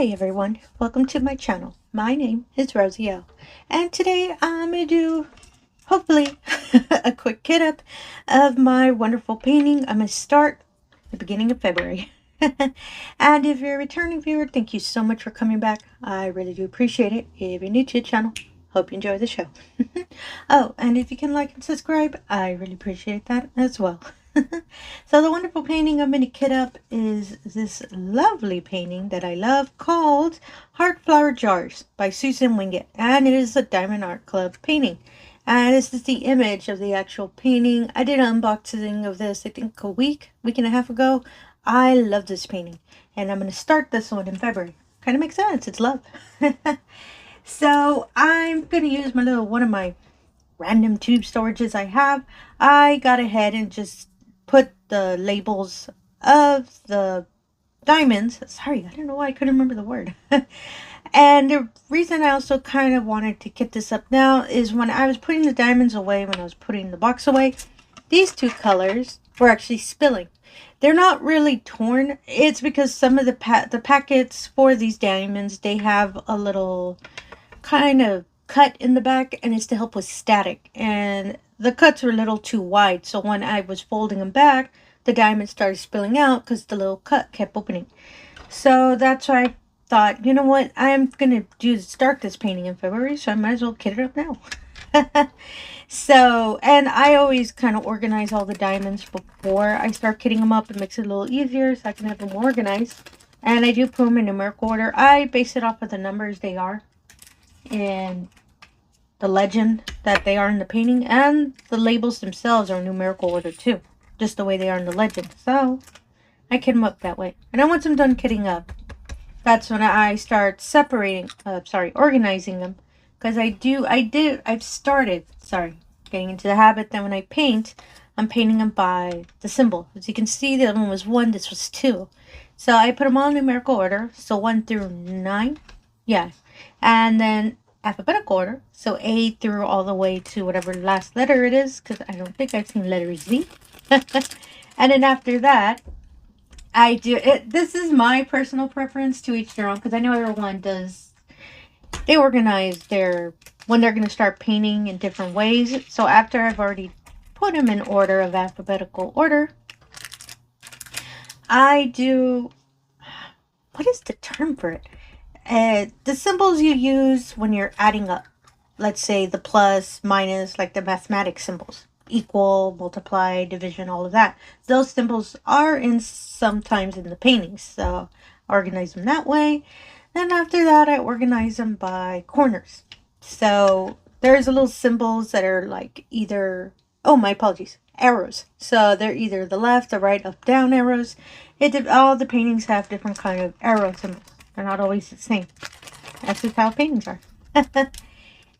Hi everyone, welcome to my channel. My name is Rosy O, and today I'm going to do, hopefully, a quick kit up of my wonderful painting. I'm going to start the beginning of February. And if you're a returning viewer, thank you so much for coming back. I really do appreciate it. If you're new to the channel, hope you enjoy the show. Oh, and if you can like and subscribe, I really appreciate that as well. So the wonderful painting I'm going to kit up is this lovely painting that I love called Heart Flower Jars by Susan Wingett, and it is a Diamond Art Club painting. And this is the image of the actual painting. I did an unboxing of this, I think a week and a half ago. I love this painting, and I'm going to start this one in February. Kind of makes sense, it's love. So I'm going to use one of my random tube storages I have. I got ahead and just put the labels of the diamonds. Sorry, I don't know why I couldn't remember the word. And the reason I also kind of wanted to get this up now is when I was putting the diamonds away, when I was putting the box away, these two colors were actually spilling. They're not really torn. It's because some of the packets for these diamonds, they have a little kind of cut in the back, and it's to help with static, and the cuts were a little too wide, so when I was folding them back, the diamonds started spilling out because the little cut kept opening. So that's why I thought, you know what, I'm gonna start this painting in February, so I might as well kit it up now. So, and I always kind of organize all the diamonds before I start kitting them up. It makes it a little easier so I can have them organized, and I do put them in numerical order. I base it off of the numbers they are and the legend that they are in the painting, and the labels themselves are in numerical order too, just the way they are in the legend. So I kit them up that way, and then once I'm done kitting up, that's when I start organizing them, because I've started getting into the habit that when I paint, I'm painting them by the symbol. As you can see, the other one was 1, this was 2, so I put them all in numerical order, so 1 through 9, yeah, and then alphabetical order, so A through all the way to whatever last letter it is, because I don't think I've seen letter Z. And then after that, I do it. This is my personal preference, to each their own, because I know everyone does. They organize when they're going to start painting in different ways. So after I've already put them in order of alphabetical order, I do, what is the term for it? The symbols you use when you're adding up, let's say the plus, minus, like the mathematics symbols, equal, multiply, division, all of that. Those symbols are sometimes in the paintings, so I organize them that way. Then after that, I organize them by corners. So there's a little symbols that are like either, oh, my apologies, arrows. So they're either the left, the right, up, down arrows. All the paintings have different kind of arrow symbols. They're not always the same. That's just how paintings are.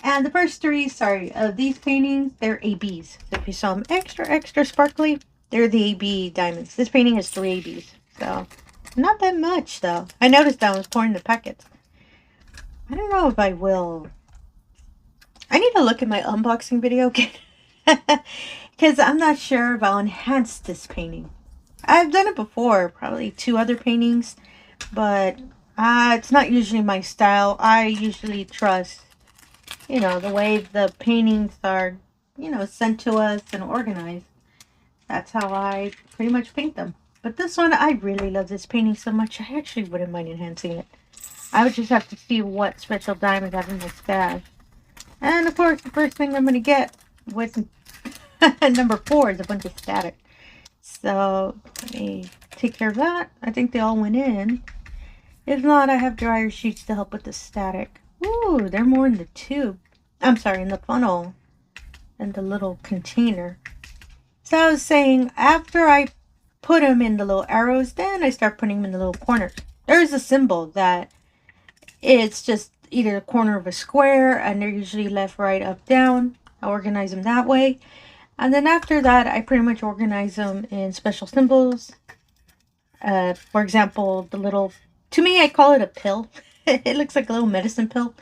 And the first three, of these paintings, they're ABs. So if you saw them extra sparkly, they're the AB diamonds. This painting has 3 ABs. So, not that much, though. I noticed that I was pouring the packets. I don't know if I will. I need to look at my unboxing video again. Because I'm not sure if I'll enhance this painting. I've done it before, probably 2 other paintings, but it's not usually my style. I usually trust, the way the paintings are, sent to us and organized. That's how I pretty much paint them. But this one, I really love this painting so much, I actually wouldn't mind enhancing it. I would just have to see what special diamonds I have in my stash. And of course, the first thing I'm going to get with number 4 is a bunch of static. So, let me take care of that. I think they all went in. If not, I have dryer sheets to help with the static. Ooh, they're more in the tube. I'm sorry, in the funnel and the little container. So I was saying, after I put them in the little arrows, then I start putting them in the little corners. There's a symbol that it's just either the corner of a square, and they're usually left, right, up, down. I organize them that way. And then after that, I pretty much organize them in special symbols. For example, to me, I call it a pill. It looks like a little medicine pill.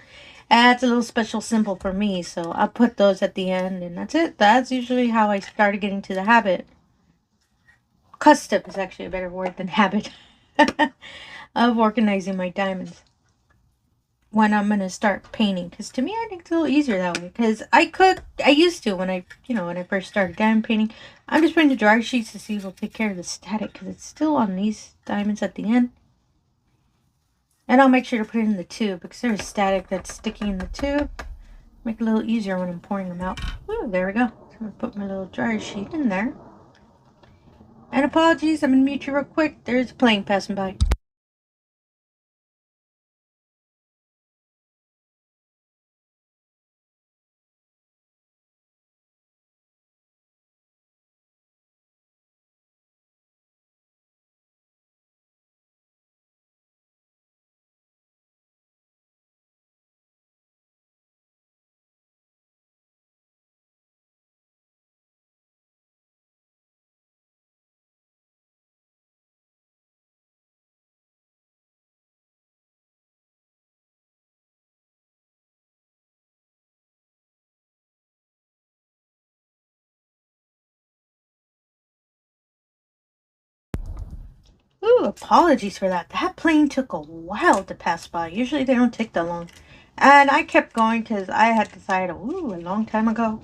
And it's a little special symbol for me, so I'll put those at the end, and that's it. That's usually how I started getting to the habit. Custom is actually a better word than habit. Of organizing my diamonds. when I'm going to start painting. Because to me, I think it's a little easier that way. Because I used to when I first started diamond painting. I'm just putting the dry sheets to see if it'll take care of the static. Because it's still on these diamonds at the end. And I'll make sure to put it in the tube. Because there's static that's sticking in the tube. Make it a little easier when I'm pouring them out. Ooh, there we go. So I'm going to put my little dry sheet in there. And apologies, I'm going to mute you real quick. There's a plane passing by. Ooh, apologies for that. That plane took a while to pass by. Usually they don't take that long. And I kept going because I had decided, ooh, a long time ago,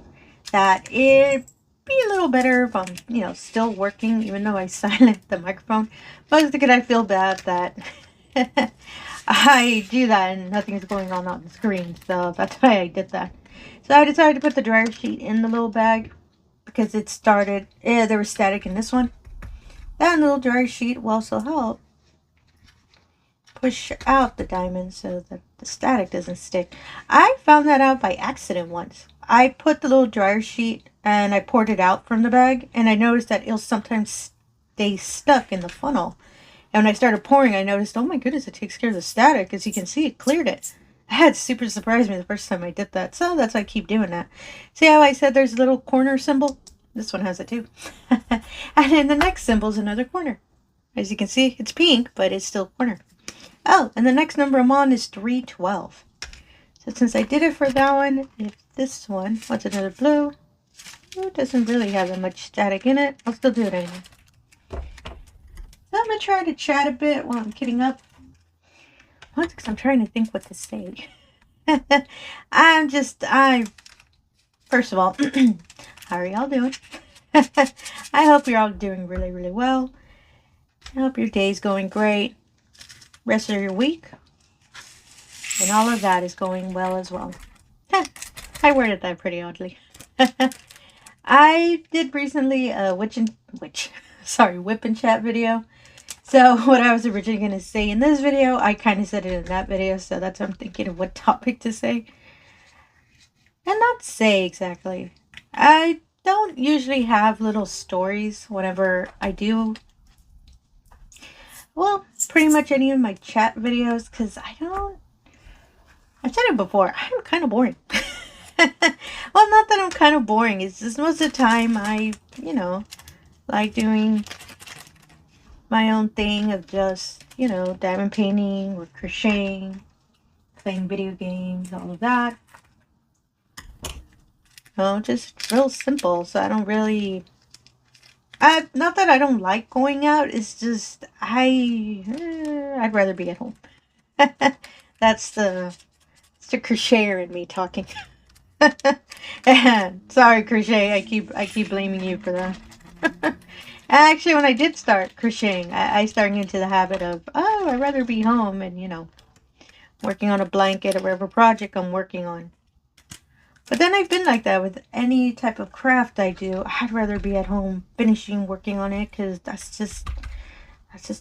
that it'd be a little better if I'm, still working, even though I silenced the microphone. But I was thinking I feel bad that I do that and nothing's going on the screen. So that's why I did that. So I decided to put the dryer sheet in the little bag because there was static in this one. That little dry sheet will also help push out the diamonds so that the static doesn't stick. I found that out by accident once. I put the little dryer sheet and I poured it out from the bag, and I noticed that it'll sometimes stay stuck in the funnel. And when I started pouring, I noticed, oh my goodness, it takes care of the static. As you can see, it cleared it. That had super surprised me the first time I did that. So that's why I keep doing that. See how I said there's a little corner symbol? This one has it too. And then the next symbol is another corner. As you can see, it's pink, but it's still a corner. Oh, and the next number I'm on is 312. So since I did it for that one, if this one wants another blue, it doesn't really have that much static in it. I'll still do it anyway. So I'm going to try to chat a bit while I'm kitting up. Once, because I'm trying to think what to say. First of all, how are y'all doing? I hope you're all doing really, really well. I hope your day's going great. Rest of your week. And all of that is going well as well. I worded that pretty oddly. I did recently a whip and chat video. So what I was originally going to say in this video, I kind of said it in that video. So that's what I'm thinking of what topic to say. And not say exactly. I don't usually have little stories whenever I do. Well, pretty much any of my chat videos, because I've said it before, I'm kind of boring. Well, not that I'm kind of boring. It's just most of the time I, like doing my own thing of just, diamond painting or crocheting, playing video games, all of that. Just real simple. So I don't really... not that I don't like going out. It's just I'd rather be at home. That's the crocheter in me talking. And sorry, crochet. I keep blaming you for that. Actually, when I did start crocheting, I started into the habit of, I'd rather be home and working on a blanket or whatever project I'm working on. But then I've been like that with any type of craft I do. I'd rather be at home finishing working on it, because that's just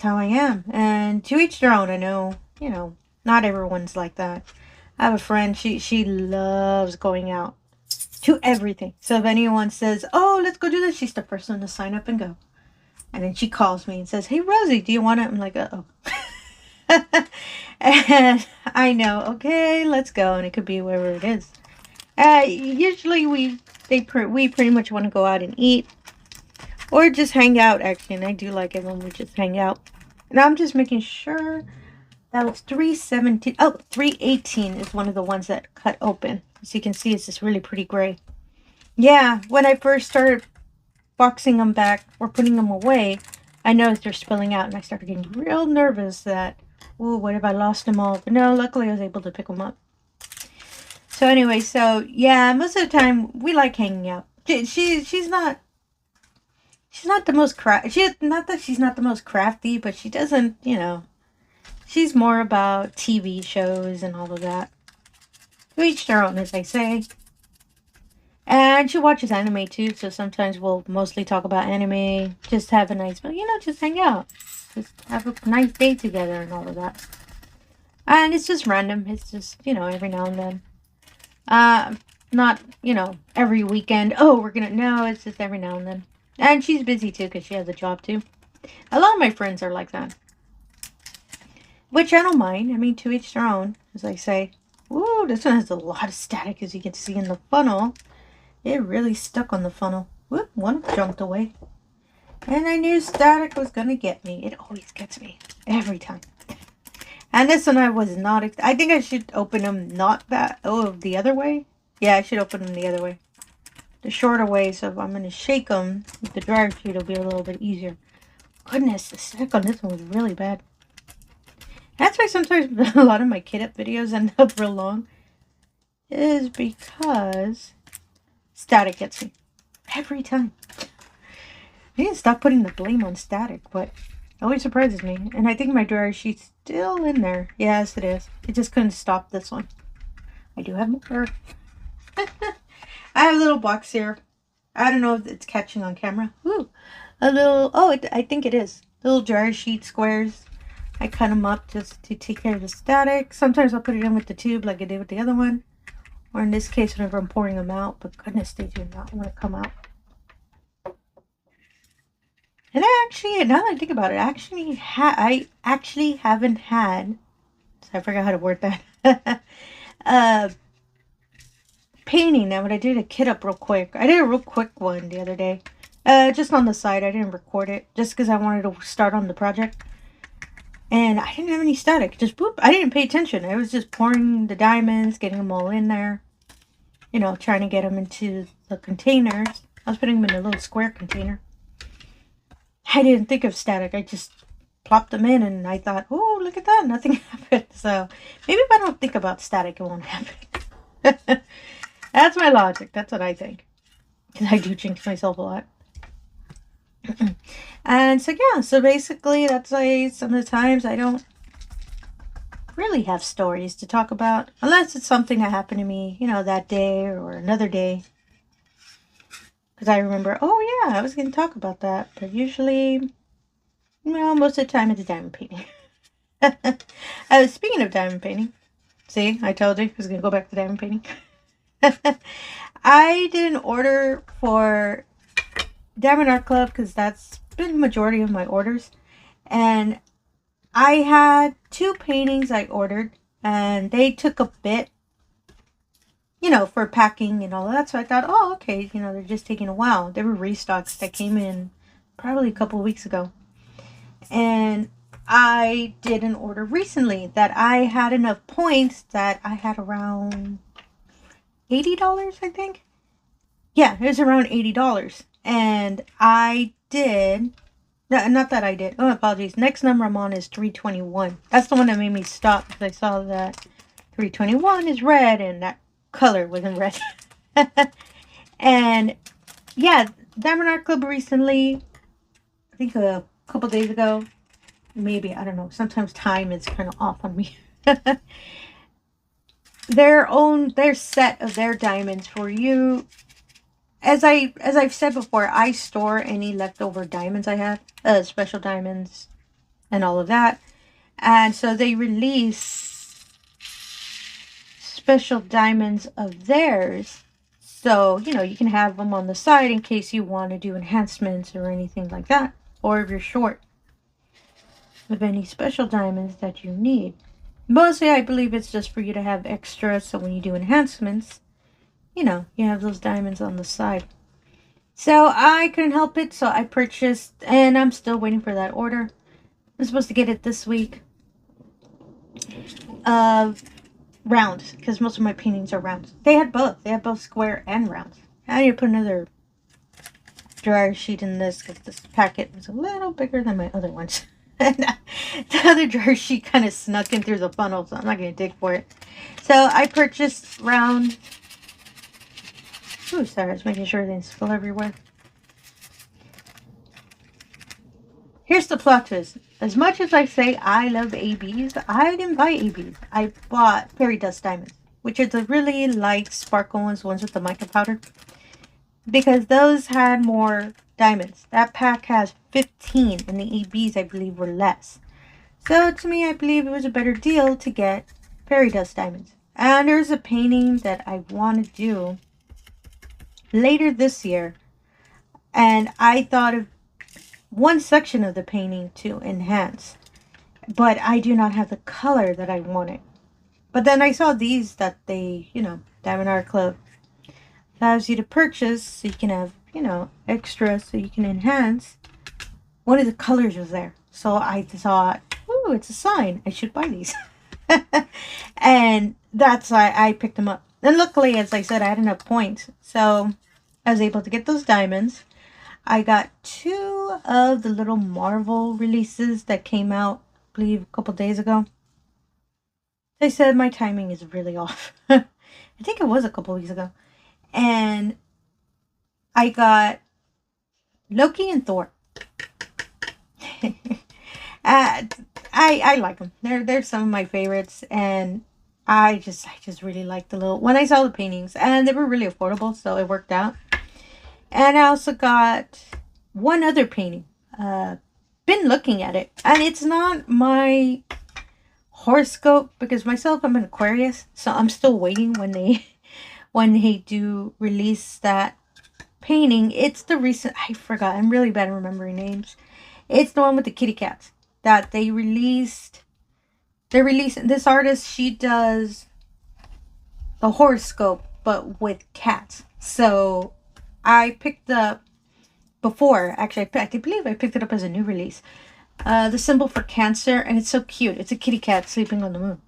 how I am. And to each their own. I know, not everyone's like that. I have a friend, she loves going out to everything. So if anyone says, oh, let's go do this, she's the first one to sign up and go. And then she calls me and says, hey, Rosie, do you want it? I'm like, uh-oh. And I know, okay, let's go. And it could be wherever it is. Usually we pretty much want to go out and eat or just hang out, actually, and I do like it when we just hang out. And I'm just making sure that was 317. Oh, 318 is one of the ones that cut open. As you can see, it's just really pretty gray. Yeah, when I first started boxing them back or putting them away, I noticed they're spilling out, and I started getting real nervous that, oh, what if I lost them all? But no, luckily I was able to pick them up. So anyway, so yeah, most of the time we like hanging out. She's not the most not that she's not the most crafty, but she doesn't, you know, she's more about TV shows and all of that. To each their own, as they say. And she watches anime too, so sometimes we'll mostly talk about anime, just have a nice, you know, just hang out. Just have a nice day together and all of that. And it's just random. It's just, you know, every now and then. Not, you know, every weekend. Oh, we're gonna, no, it's just every now and then. And she's busy too, because she has a job too. A lot of my friends are like that. Which I don't mind. I mean, to each their own, as I say. Ooh, this one has a lot of static, as you can see in the funnel. It really stuck on the funnel. Whoop, one jumped away. And I knew static was going to get me. It always gets me. Every time. And this one I was not... I think I should open them not that... Oh, the other way? Yeah, I should open them the other way. The shorter way. So if I'm going to shake them with the dryer sheet, it'll be a little bit easier. Goodness, the static on this one was really bad. That's why sometimes a lot of my Kitup videos end up real long. Is because static gets me. Every time. I need to stop putting the blame on static, but it always surprises me. And I think my dryer sheet's still in there. Yes, it is. It just couldn't stop this one. I do have more. I have a little box here. I don't know if it's catching on camera. Ooh, a little, oh, I think it is. Little dryer sheet squares. I cut them up just to take care of the static. Sometimes I'll put it in with the tube like I did with the other one. Or in this case, whenever I'm pouring them out. But goodness, they do not want to come out. And I actually, now that I think about it, I actually haven't had, so I forgot how to word that, painting. Now, when I did a Kitup real quick, I did a real quick one the other day. Just on the side, I didn't record it, just because I wanted to start on the project. And I didn't have any static, just boop, I didn't pay attention. I was just pouring the diamonds, getting them all in there. You know, trying to get them into the containers. I was putting them in a little square container. I didn't think of static. I just plopped them in and I thought, oh, look at that. Nothing happened. So maybe if I don't think about static, it won't happen. That's my logic. That's what I think. Because I do jinx myself a lot. And so, yeah. So basically, that's why some of the times I don't really have stories to talk about. Unless it's something that happened to me, you know, that day or another day. Because I remember, oh yeah, I was going to talk about that. But usually, well, most of the time it's diamond painting. Speaking of diamond painting, see, I told you I was going to go back to diamond painting. I did an order for diamondartclub because that's been the majority of my orders. And I had 2 paintings I ordered. And they took a bit, you know, for packing and all of that. So I thought, oh, okay, you know, they're just taking a while. They were restocks that came in probably a couple of weeks ago. And I did an order recently that I had enough points that I had around $80, I think. Yeah, it was around $80. And I did, no, not that I did. Oh, apologies. Next number I'm on is 321. That's the one that made me stop because I saw that 321 is red and that color wasn't red. And yeah, diamondartclub recently, I think a couple days ago, maybe, I don't know, sometimes time is kind of off on me. their set of their diamonds for you. As I've said before, I store any leftover diamonds I have, special diamonds and all of that. And so they release special diamonds of theirs. So, you know, you can have them on the side in case you want to do enhancements or anything like that. Or if you're short of any special diamonds that you need. Mostly, I believe it's just for you to have extra. So when you do enhancements, you know, you have those diamonds on the side. So I couldn't help it. So I purchased, and I'm still waiting for that order. I'm supposed to get it this week. Round, because most of my paintings are round. They had both. They had both square and round. I need to put another dryer sheet in this because this packet was a little bigger than my other ones. The other drawer, she kind of snuck in through the funnel, so I'm not going to dig for it. So I purchased round... Ooh, sorry, I was making sure they didn't spill everywhere. Here's the plot twist. As much as I say I love ABs, I didn't buy ABs. I bought fairy dust diamonds, which are the really light sparkle ones with the mica powder. Because those had more diamonds. That pack has 15, and the ABs, I believe, were less. So to me, I believe it was a better deal to get fairy dust diamonds. And there's a painting that I want to do later this year. And I thought of one section of the painting to enhance. But I do not have the color that I wanted. But then I saw these that they, diamondartclub allows you to purchase so you can have, extra so you can enhance. One of the colors was there. So I thought, ooh, it's a sign. I should buy these. And that's why I picked them up. And luckily, as I said, I had enough points. So I was able to get those diamonds. I got 2 of the little Marvel releases that came out, I believe, a couple days ago. They said my timing is really off. I think it was a couple weeks ago. And I got Loki and Thor. I like them. They're some of my favorites, and I just really like the little. When I saw the paintings, and they were really affordable, so it worked out. And I also got one other painting. Been looking at it, and it's not my horoscope because myself, I'm an Aquarius, so I'm still waiting when they do release that painting. It's the recent, I forgot, I'm really bad at remembering names. It's the one with the kitty cats that they released. They're releasing, this artist, she does the horoscope, but with cats. So I picked up before, actually, I believe I picked it up as a new release. The symbol for Cancer, and it's so cute. It's a kitty cat sleeping on the moon.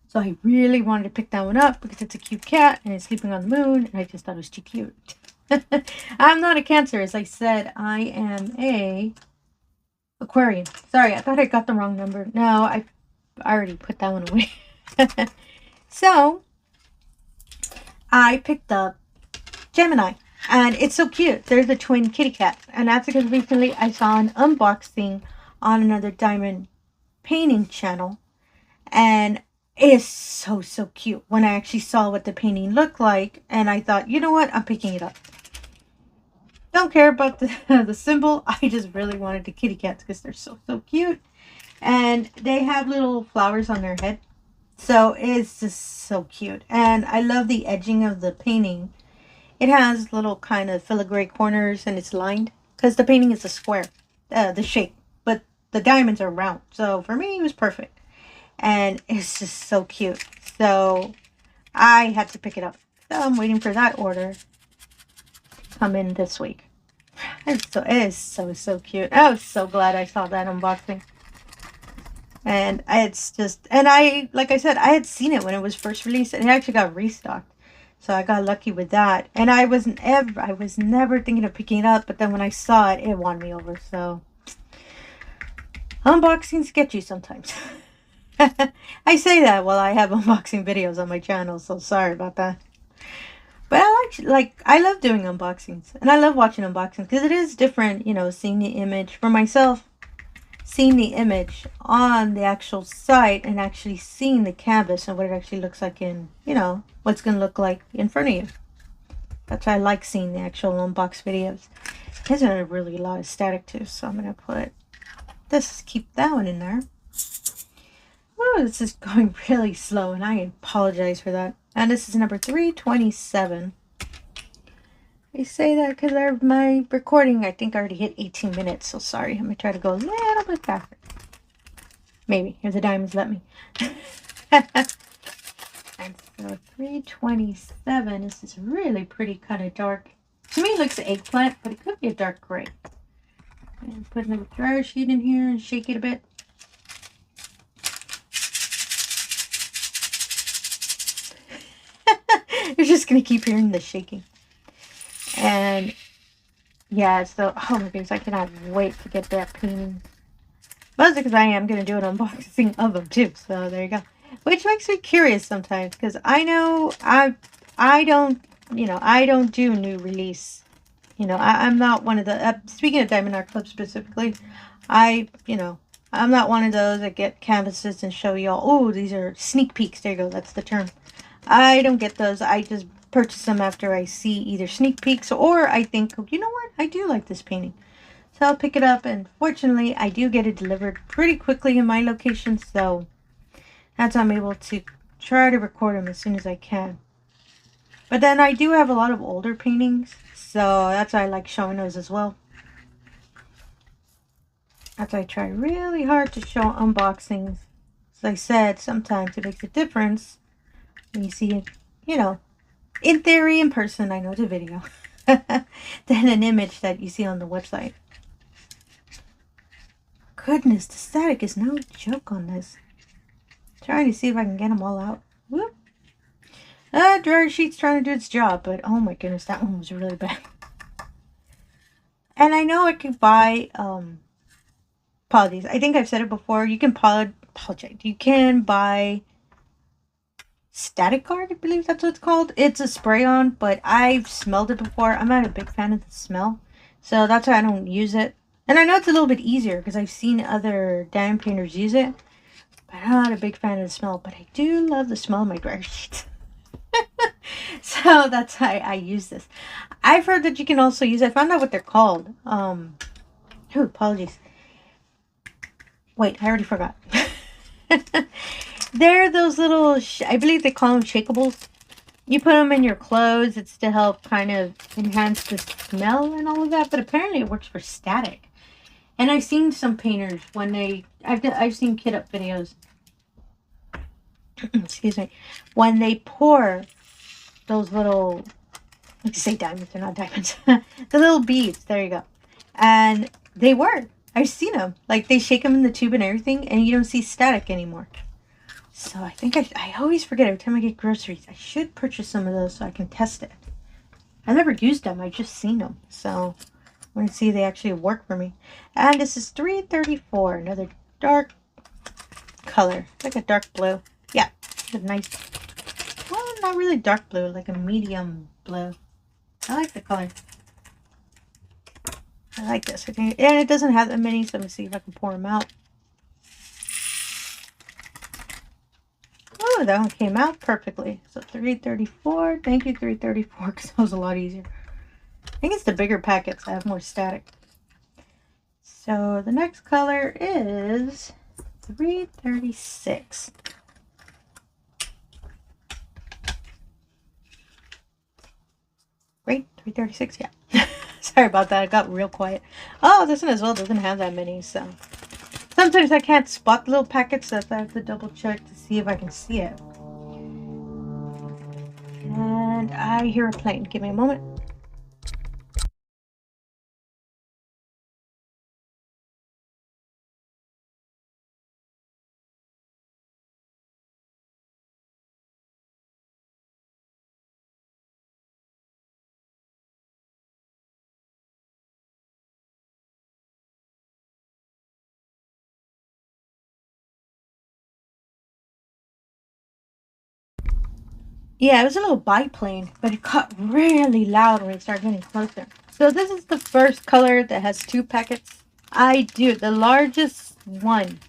So I really wanted to pick that one up because it's a cute cat and it's sleeping on the moon, and I just thought it was too cute. I'm not a Cancer, as I said. I am a Aquarian. Sorry, I thought I got the wrong number. No, I already put that one away. So I picked up Gemini, and it's so cute. There's a twin kitty cat, and that's because recently I saw an unboxing on another diamond painting channel, and it is so cute when I actually saw what the painting looked like, and I thought, you know what, I'm picking it up. Don't care about the symbol. I just really wanted the kitty cats because they're so cute, and they have little flowers on their head, so it's just so cute. And I love the edging of the painting. It has little kind of filigree corners, and it's lined because the painting is a square, the shape, but the diamonds are round. So for me, it was perfect. And it's just so cute. So I had to pick it up. So I'm waiting for that order to come in this week. It is so cute. I was so glad I saw that unboxing. And it's just, and like I said, I had seen it when it was first released, and it actually got restocked. So I got lucky with that. And I was never thinking of picking it up, but then when I saw it, it won me over. So unboxings get you sometimes. I say that while I have unboxing videos on my channel, so sorry about that. But I love doing unboxings, and I love watching unboxings because it is different, seeing the image for myself, seeing the image on the actual site, and actually seeing the canvas and what it actually looks like in, what's going to look like in front of you. That's why I like seeing the actual unbox videos. There's a really lot of static too, so I'm going to put this, keep that one in there. Oh, this is going really slow, and I apologize for that. And this is number 327. I say that because my recording, I think, already hit 18 minutes. So sorry. I'm going to try to go a little bit faster. Maybe. If the diamonds let me. And so 327 is this really pretty kind of dark. To me, it looks like eggplant, but it could be a dark gray. And put another dryer sheet in here and shake it a bit. You're just going to keep hearing the shaking. And yeah, so, oh my goodness, I cannot wait to get that painting Mostly because I am going to do an unboxing of them too. So there you go. Which makes me curious sometimes because I know I don't, I don't do new release. I'm not one of the, speaking of diamondartclub specifically, I'm not one of those that get canvases and show y'all, oh, these are sneak peeks. There you go. That's the term. I don't get those. I just purchase them after I see either sneak peeks or I think, you know what, I do like this painting. So I'll pick it up, and fortunately I do get it delivered pretty quickly in my location, so that's how I'm able to try to record them as soon as I can. But then I do have a lot of older paintings, so that's why I like showing those as well. That's why I try really hard to show unboxings. As I said, sometimes it makes a difference when you see it, in theory, in person. I know it's a video. Than an image that you see on the website. Goodness, the static is no joke on this. Trying to see if I can get them all out. Whoop. Dryer sheet's trying to do its job, but oh my goodness, that one was really bad. And I know I can buy, apologies. I think I've said it before. You can apologize. You can buy static art, I believe that's what it's called. It's a spray-on, but I've smelled it before. I'm not a big fan of the smell, so that's why I don't use it. And I know it's a little bit easier because I've seen other diamond painters use it, but I'm not a big fan of the smell. But I do love the smell of my dryer sheets. So that's why I use this. I've heard that you can also use, I found out what they're called. Apologies. Wait, I already forgot. They're those little, I believe they call them shakeables. You put them in your clothes. It's to help kind of enhance the smell and all of that. But apparently it works for static. And I've seen some painters when I've seen Kitup videos. Excuse me. When they pour those little, let's say diamonds, they're not diamonds. The little beads, there you go. And they work. I've seen them. Like they shake them in the tube and everything, and you don't see static anymore. So I think I always forget every time I get groceries. I should purchase some of those so I can test it. I never used them. I just seen them. So I want to see if they actually work for me. And this is 334. Another dark color. It's like a dark blue. Yeah. It's a nice, well, not really dark blue. Like a medium blue. I like the color. I like this. I think, and it doesn't have that many, so let me see if I can pour them out. Oh, that one came out perfectly. So 334. Thank you, 334, because that was a lot easier. I think it's the bigger packets that have more static. So the next color is 336. Right? 336, yeah. Sorry about that. I got real quiet. Oh, this one as well doesn't have that many, so sometimes I can't spot the little packets, so I have to double check to see if I can see it. And I hear a plane. Give me a moment. Yeah, it was a little biplane, but it got really loud when it started getting closer. So this is the first color that has 2 packets. I do. The largest one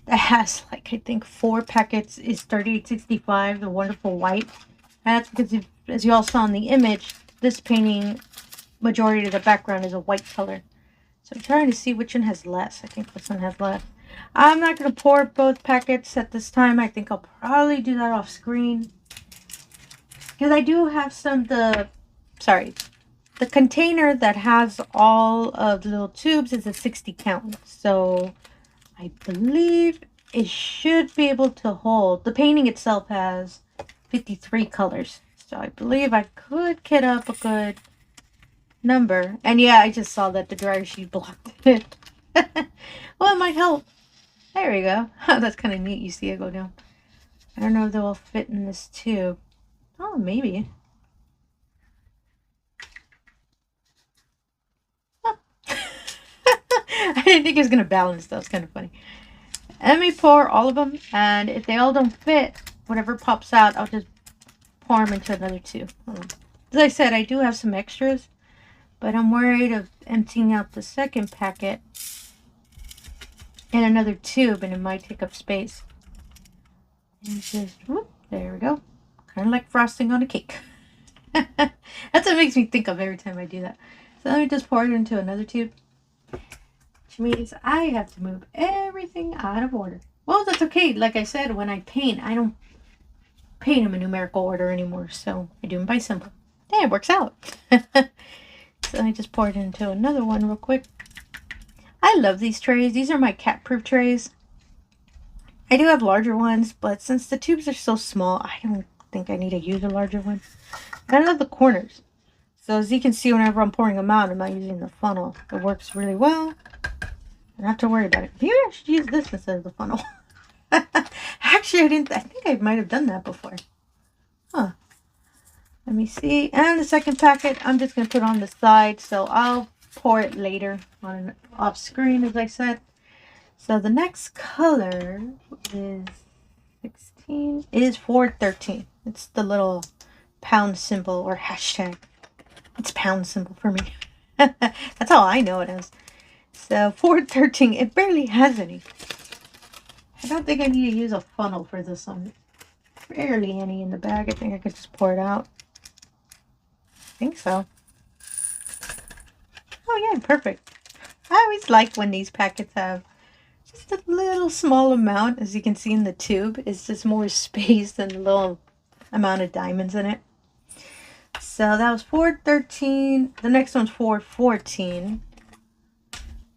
that has, like, I think 4 packets is 3865, the wonderful white. And that's because, as you all saw in the image, this painting, majority of the background is a white color. So I'm trying to see which one has less. I think this one has less. I'm not going to pour both packets at this time. I think I'll probably do that off screen. Because I do have the container that has all of the little tubes is a 60 count. So I believe it should be able to hold. The painting itself has 53 colors. So I believe I could get up a good number. And yeah, I just saw that the dryer sheet blocked it. Well, it might help. There we go. That's kind of neat. You see it go down. I don't know if they will fit in this tube. Oh, maybe. Oh. I didn't think it was going to balance. That was kind of funny. Let me pour all of them, and if they all don't fit, whatever pops out, I'll just pour them into another tube. As I said, I do have some extras, but I'm worried of emptying out the second packet in another tube, and it might take up space. And just, whoop, there we go. Kind of like frosting on a cake. That's what it makes me think of every time I do that. So let me just pour it into another tube, which means I have to move everything out of order. Well, that's okay. Like I said, when I paint, I don't paint them in numerical order anymore, so I do them by symbol. Yeah, it works out. So I just pour it into another one real quick. I love these trays. These are my cat-proof trays. I do have larger ones, but since the tubes are so small, I don't think I need to use a larger one. I love the corners. So as you can see, whenever I'm pouring them out, I'm not using the funnel. It works really well. I don't have to worry about it. Maybe I should use this instead of the funnel. Actually, I think I might have done that before. Huh. Let me see. And the second packet, I'm just going to put on the side. So I'll pour it later on off screen, as I said. So the next color is 16, is 413. It's the little pound symbol or hashtag. It's pound symbol for me. That's how I know it is. So 413, it barely has any. I don't think I need to use a funnel for this one. Barely any in the bag. I think I could just pour it out. I think so. Oh yeah, perfect. I always like when these packets have just a little small amount. As you can see in the tube, it's just more space than the little amount of diamonds in it. So that was 413. The next one's 414.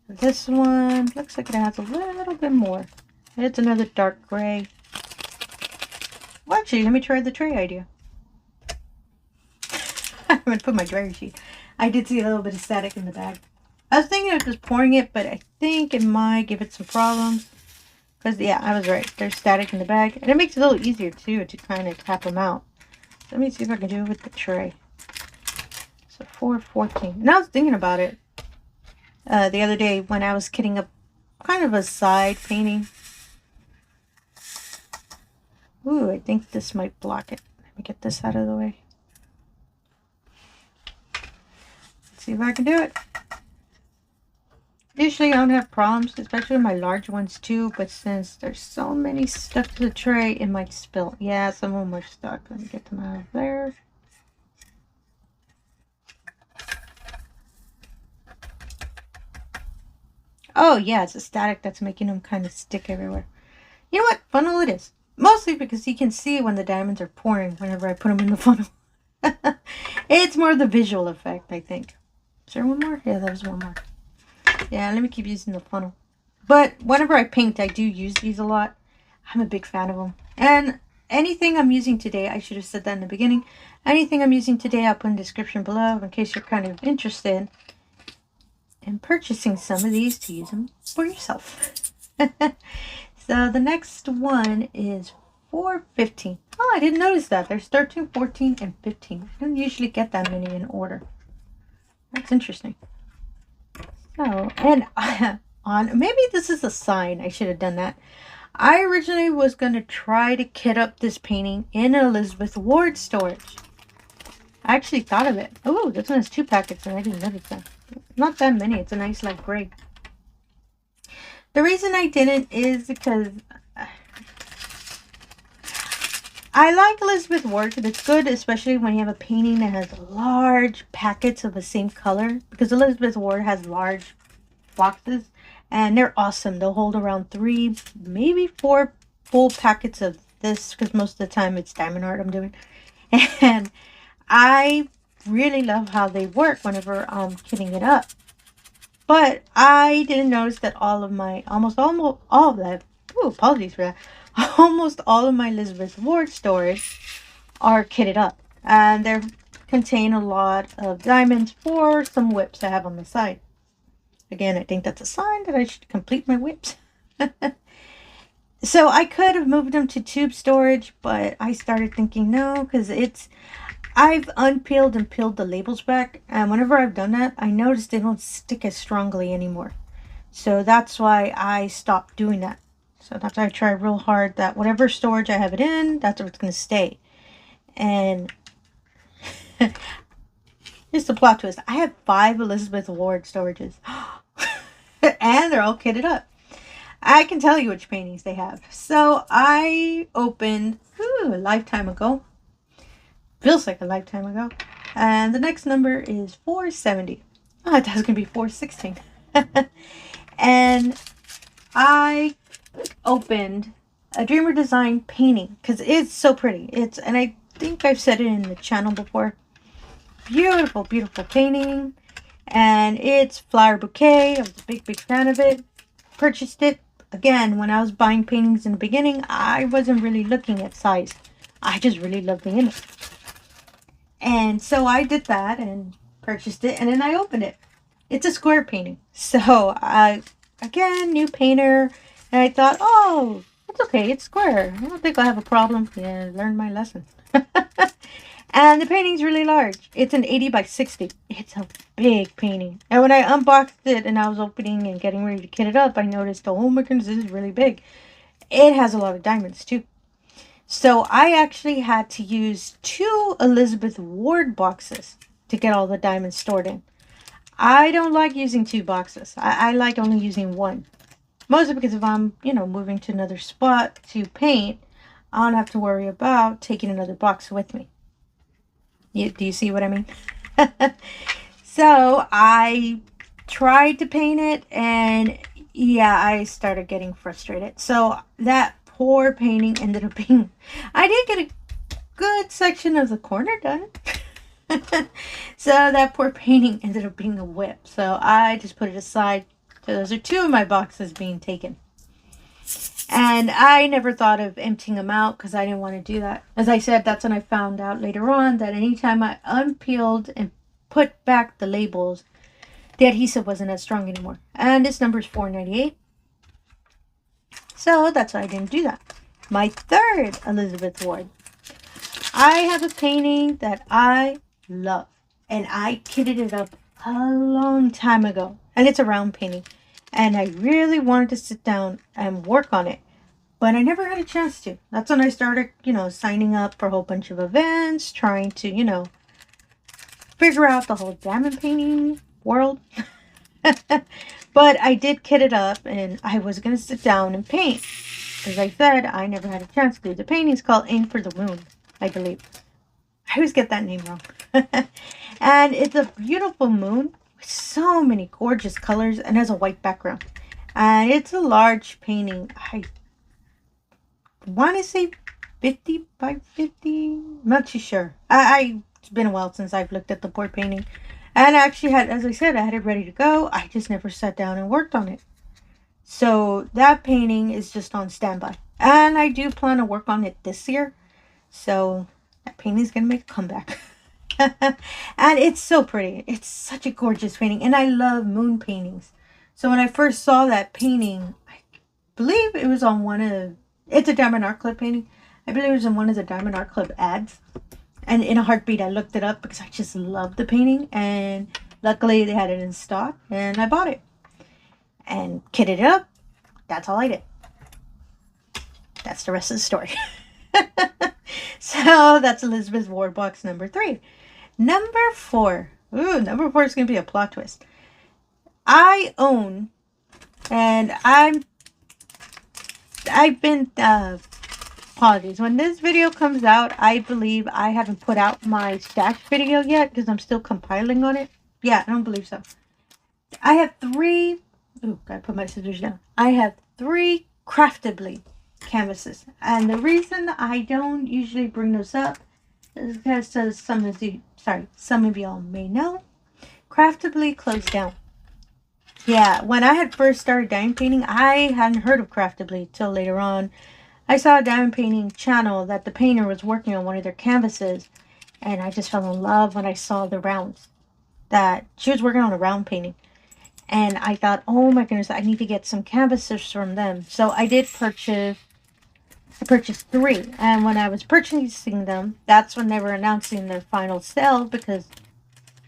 This one looks like it has a little bit more. It's another dark gray. Well, actually, let me try the tray idea. I'm going to put my dryer sheet. I did see a little bit of static in the bag. I was thinking of just pouring it, but I think it might give it some problems. Because, yeah, I was right. There's static in the bag. And it makes it a little easier, too, to kind of tap them out. So let me see if I can do it with the tray. So 414. And I was thinking about it the other day when I was kitting up kind of a side painting. Ooh, I think this might block it. Let me get this out of the way. Let's see if I can do it. Usually I don't have problems, especially with my large ones too, but since there's so many stuck to the tray, it might spill. Yeah, some of them are stuck. Let me get them out of there. Oh yeah, it's the static that's making them kind of stick everywhere. You know what? Funnel it is. Mostly because you can see when the diamonds are pouring whenever I put them in the funnel. It's more the visual effect, I think. Is there one more? Yeah, there was one more. Yeah, let me keep using the funnel. But whenever I paint, I do use these a lot. I'm a big fan of them. And anything I'm using today, I should have said that in the beginning. Anything I'm using today, I'll put in the description below in case you're kind of interested in purchasing some of these to use them for yourself. So the next one is 415. Oh, I didn't notice that. There's 13, 14, and 15. I don't usually get that many in order. That's interesting. So, and maybe this is a sign. I should have done that. I originally was going to try to kit up this painting in Elizabeth Ward storage. I actually thought of it. Oh, this one has 2 packets and I didn't notice that. Not that many. It's a nice light gray. The reason I didn't is because I like Elizabeth Ward. It's good, especially when you have a painting that has large packets of the same color. Because Elizabeth Ward has large boxes and they're awesome. They'll hold around 3, maybe 4 full packets of this. Because most of the time it's diamond art I'm doing. And I really love how they work whenever I'm kitting it up. But I didn't notice that almost all of that, apologies for that, almost all of my Elizabeth Ward storage are kitted up. And they contain a lot of diamonds for some whips I have on the side. Again, I think that's a sign that I should complete my whips. So I could have moved them to tube storage, but I started thinking no, because I've unpeeled and peeled the labels back, and whenever I've done that, I noticed they don't stick as strongly anymore. So that's why I stopped doing that. So that's why I try real hard that whatever storage I have it in, that's where it's going to stay. And here's the plot twist. I have 5 Elizabeth Ward storages. And they're all kitted up. I can tell you which paintings they have. So I opened a lifetime ago. Feels like a lifetime ago. And the next number is 470. Oh, it was going to be 416. And I opened a Dreamer Design painting because it's so pretty. And I think I've said it in the channel before. Beautiful, beautiful painting. And it's Flower Bouquet. I was a big, big fan of it. Purchased it. Again, when I was buying paintings in the beginning, I wasn't really looking at size. I just really loved the image. And so I did that and purchased it. And then I opened it. It's a square painting. So, again, new painter. And I thought, oh, it's okay. It's square. I don't think I'll have a problem. Yeah, I learned my lesson. And the painting's really large. It's an 80 by 60. It's a big painting. And when I unboxed it and I was opening and getting ready to kit it up, I noticed, oh my goodness, this is really big. It has a lot of diamonds too. So I actually had to use 2 Elizabeth Ward boxes to get all the diamonds stored in. I don't like using 2 boxes. I like only using 1. Mostly because if I'm, moving to another spot to paint, I don't have to worry about taking another box with me. Do you see what I mean? So I tried to paint it, and yeah, I started getting frustrated. So that poor painting ended up being, I did get a good section of the corner done. So that poor painting ended up being a whip. So I just put it aside. So those are 2 of my boxes being taken. And I never thought of emptying them out because I didn't want to do that. As I said, that's when I found out later on that anytime I unpeeled and put back the labels, the adhesive wasn't as strong anymore. And this number is 498. So that's why I didn't do that. My 3rd Elizabeth Ward. I have a painting that I love. And I kitted it up a long time ago. And it's a round painting. And I really wanted to sit down and work on it. But I never had a chance to. That's when I started, signing up for a whole bunch of events. Trying to, figure out the whole diamond painting world. But I did kit it up. And I was going to sit down and paint. As I said, I never had a chance to. The painting's called Aim for the Moon, I believe. I always get that name wrong. And it's a beautiful moon. So many gorgeous colors and has a white background, and it's a large painting. I want to say 50 by 50. I'm not too sure. It's been a while since I've looked at the poor painting, and I actually had, as I said, I had it ready to go. I just never sat down and worked on it. So that painting is just on standby, and I do plan to work on it this year. So that painting's gonna make a comeback. And it's so pretty. It's such a gorgeous painting. And I love moon paintings. So when I first saw that painting, I believe it was on it's a Diamond Art Club painting. I believe it was in one of the Diamond Art Club ads. And in a heartbeat, I looked it up because I just love the painting. And luckily they had it in stock. And I bought it. And kitted it up. That's all I did. That's the rest of the story. So that's Elizabeth Ward box number 3. Number 4. Ooh, number 4 is going to be a plot twist. I own, and I've been, apologies. When this video comes out, I believe I haven't put out my stash video yet because I'm still compiling on it. Yeah, I don't believe so. I have 3, ooh, gotta put my scissors down. I have 3 Craftably canvases. And the reason I don't usually bring those up is because some of y'all may know, Craftably closed down. Yeah, when I had first started diamond painting, I hadn't heard of Craftably till later on. I saw a diamond painting channel that the painter was working on one of their canvases, and I just fell in love when I saw the rounds. That she was working on a round painting. And I thought, oh my goodness, I need to get some canvases from them. So I did purchase, I purchased 3. And when I was purchasing them, that's when they were announcing their final sale because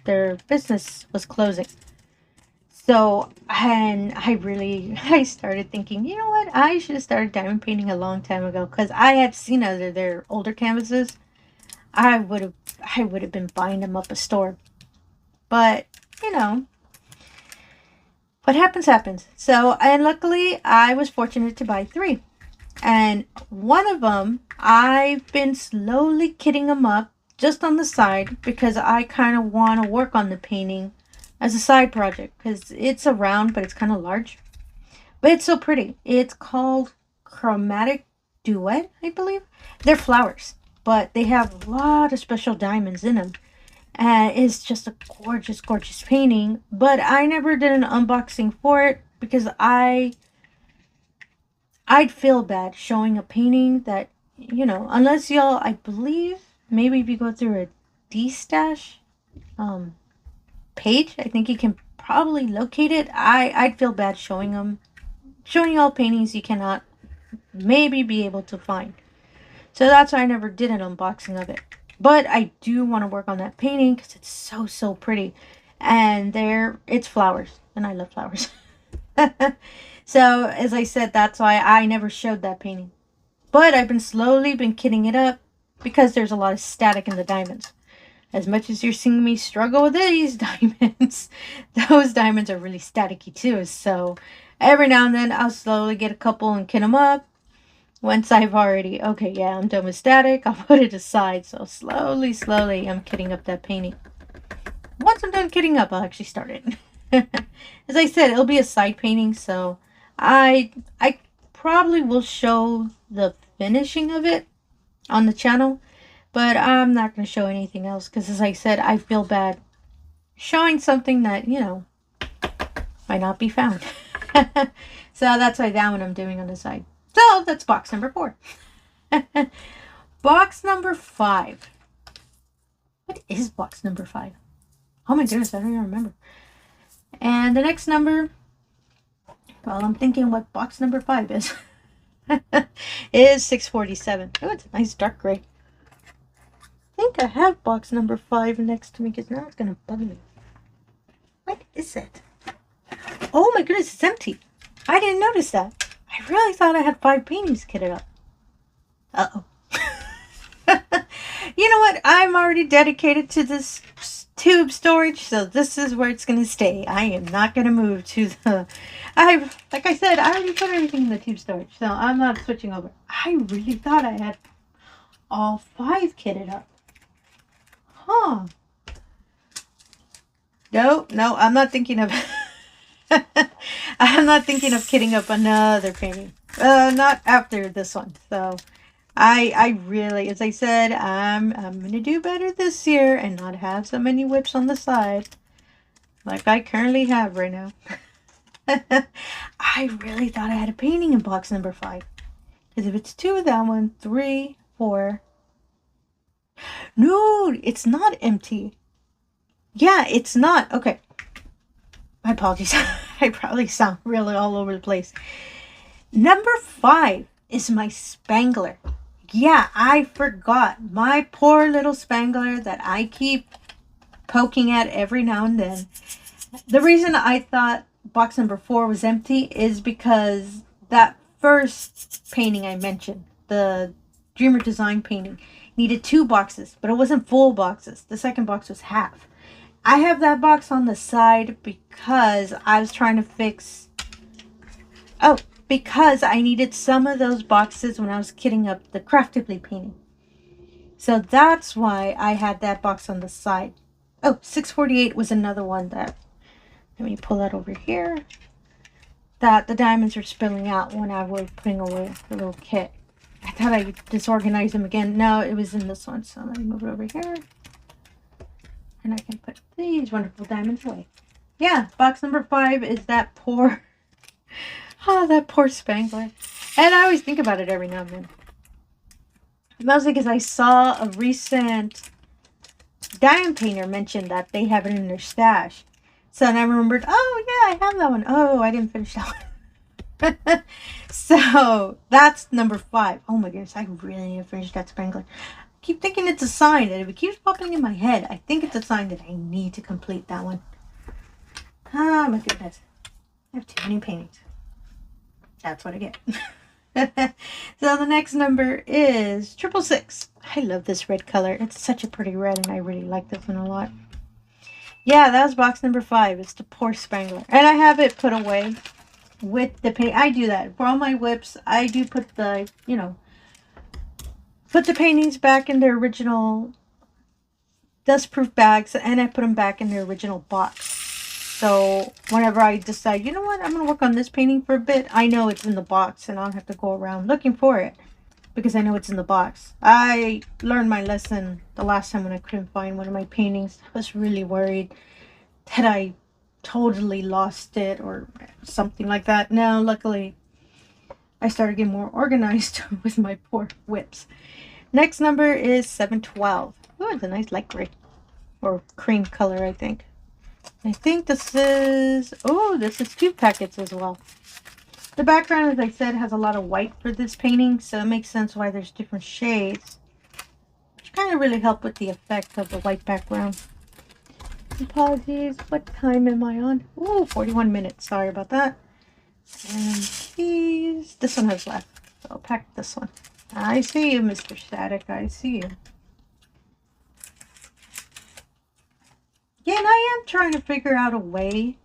their business was closing. So, and I started thinking, you know what? I should have started diamond painting a long time ago, because I had seen other their older canvases. I would have, I would have been buying them up a store. But, you know, what happens, happens. So, and luckily, I was fortunate to buy 3. And one of them, I've been slowly kitting them up just on the side, because I kind of want to work on the painting as a side project, because it's a round, but it's kind of large. But it's so pretty. It's called Chromatic Duet, I believe. They're flowers, but they have a lot of special diamonds in them. And it's just a gorgeous, gorgeous painting. But I never did an unboxing for it, because I'd feel bad showing a painting that, you know, unless y'all, I believe, maybe if you go through a D-stash page, I think you can probably locate it. I'd feel bad showing y'all paintings you cannot maybe be able to find. So that's why I never did an unboxing of it. But I do want to work on that painting, because it's so, so pretty. And it's flowers, and I love flowers. So, as I said, that's why I never showed that painting. But I've been slowly kitting it up, because there's a lot of static in the diamonds. As much as you're seeing me struggle with these diamonds, those diamonds are really staticky too. So, every now and then, I'll slowly get a couple and kit them up. Once I've already, okay, yeah, I'm done with static, I'll put it aside. So, slowly, slowly, I'm kitting up that painting. Once I'm done kitting up, I'll actually start it. As I said, it'll be a side painting, so I probably will show the finishing of it on the channel, but I'm not going to show anything else, because as I said, I feel bad showing something that, you know, might not be found. So that's why that one I'm doing on the side. So that's box number 4. Box number 5. What is box number 5? Oh my goodness, I don't even remember. And the next number, well, I'm thinking what box number 5 is. Is 647. Oh, it's a nice dark gray. I think I have box number 5 next to me, because now it's going to bug me. What is it? Oh my goodness, it's empty. I didn't notice that. I really thought I had 5 paintings kitted up. Uh-oh. You know what? I'm already dedicated to this tube storage, so this is where it's going to stay. I am not going to move to the... like I said, I already put everything in the tube storage, so I'm not switching over. I really thought I had all 5 kitted up. Huh. No, I'm not thinking of... I'm not thinking of kitting up another painting. Not after this one. So, I really, as I said, I'm gonna do better this year and not have so many whips on the side, like I currently have right now. I really thought I had a painting in box number 5. Because if it's 2 of that one, 3, 4. No, it's not empty. Yeah, it's not. Okay. My apologies. I probably sound really all over the place. Number 5 is my spangler. Yeah, I forgot. My poor little spangler that I keep poking at every now and then. The reason I thought box number 4 was empty is because that first painting I mentioned, the Dreamer Design painting, needed 2 boxes, but it wasn't full boxes. The second box was half. I have that box on the side because I was trying to fix... Oh, because I needed some of those boxes when I was kitting up the Craftibly painting. So that's why I had that box on the side. Oh, 648 was another one that... Let me pull that over here. That the diamonds are spilling out when I was putting away the little kit. I thought I disorganized them again. No, it was in this one. So let me move it over here. And I can put these wonderful diamonds away. Yeah, box number 5 is that poor... Oh, that poor spangler. And I always think about it every now and then. Mostly because I saw a recent diamond painter mention that they have it in their stash. So then I remembered, oh yeah, I have that one. Oh, I didn't finish that one. So that's number 5. Oh my goodness, I really need to finish that spangler. I keep thinking it's a sign that if it keeps popping in my head, I think it's a sign that I need to complete that one. Oh my goodness. I have too many paintings. That's what I get. So the next number is 666. I love this red color. It's such a pretty red, and I really like this one a lot. Yeah, that was box number 5. It's the Poor Spangler. And I have it put away with the paint. I do that. For all my whips, I do put the, you know, put the paintings back in their original dust-proof bags, and I put them back in their original box. So whenever I decide, you know what, I'm going to work on this painting for a bit, I know it's in the box, and I don't have to go around looking for it because I know it's in the box. I learned my lesson the last time when I couldn't find one of my paintings. I was really worried that I totally lost it or something like that. Now, luckily, I started getting more organized with my poor whips. Next number is 712. Oh, it's a nice light gray or cream color, I think. I think this is, oh, this is 2 packets as well. The background, as I said, has a lot of white for this painting, so it makes sense why there's different shades, which kind of really help with the effect of the white background. Apologies, what time am I on? Oh, 41 minutes, sorry about that. And these, this one has left, so I'll pack this one. I see you, Mr. Static, I see you. Yeah, and I am trying to figure out a way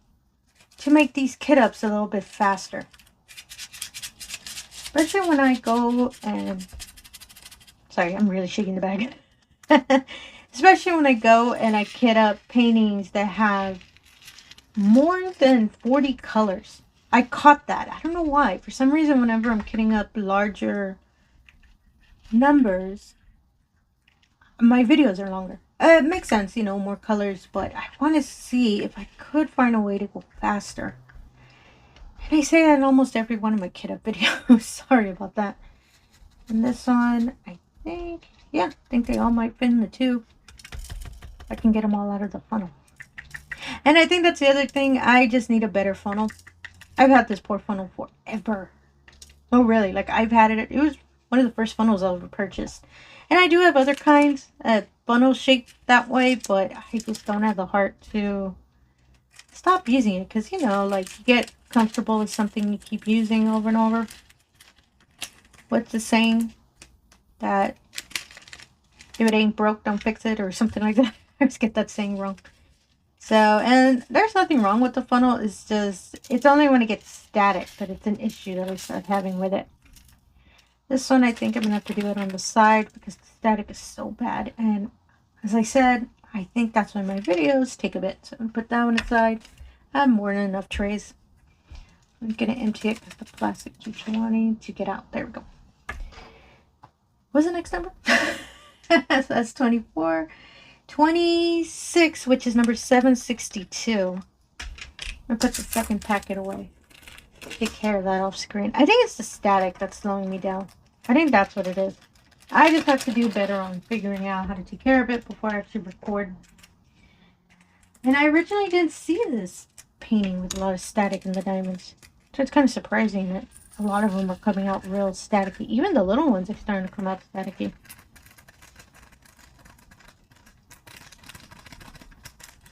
to make these kit ups a little bit faster. Especially when I go and... Sorry, I'm really shaking the bag. Especially when I go and I kit up paintings that have more than 40 colors. I caught that. I don't know why. For some reason, whenever I'm kitting up larger numbers, my videos are longer. It makes sense, you know, more colors, but I want to see if I could find a way to go faster. And I say that in almost every one of my kit up videos. Sorry about that. And this one, I think, yeah, I think they all might fit in the tube. I can get them all out of the funnel. And I think that's the other thing. I just need a better funnel. I've had this poor funnel forever. Oh, really? Like, I've had it. It was one of the first funnels I ever purchased. And I do have other kinds, funnels shaped that way, but I just don't have the heart to stop using it. Because, you know, like, you get comfortable with something you keep using over and over. What's the saying? That if it ain't broke, don't fix it, or something like that. I always get that saying wrong. So, and there's nothing wrong with the funnel. It's just, it's only when it gets static that it's an issue that I start having with it. This one, I think I'm going to have to do it on the side because the static is so bad. And as I said, I think that's why my videos take a bit. So I'm going to put that one aside. I have more than enough trays. I'm going to empty it because the plastic keeps wanting to get out. There we go. What's the next number? So that's 24. 26, which is number 762. I'm going to put the second packet away. Take care of that off screen. I think it's the static that's slowing me down. I think that's what it is. I just have to do better on figuring out how to take care of it before I actually record. And I originally didn't see this painting with a lot of static in the diamonds. So it's kind of surprising that a lot of them are coming out real staticky. Even the little ones are starting to come out staticky.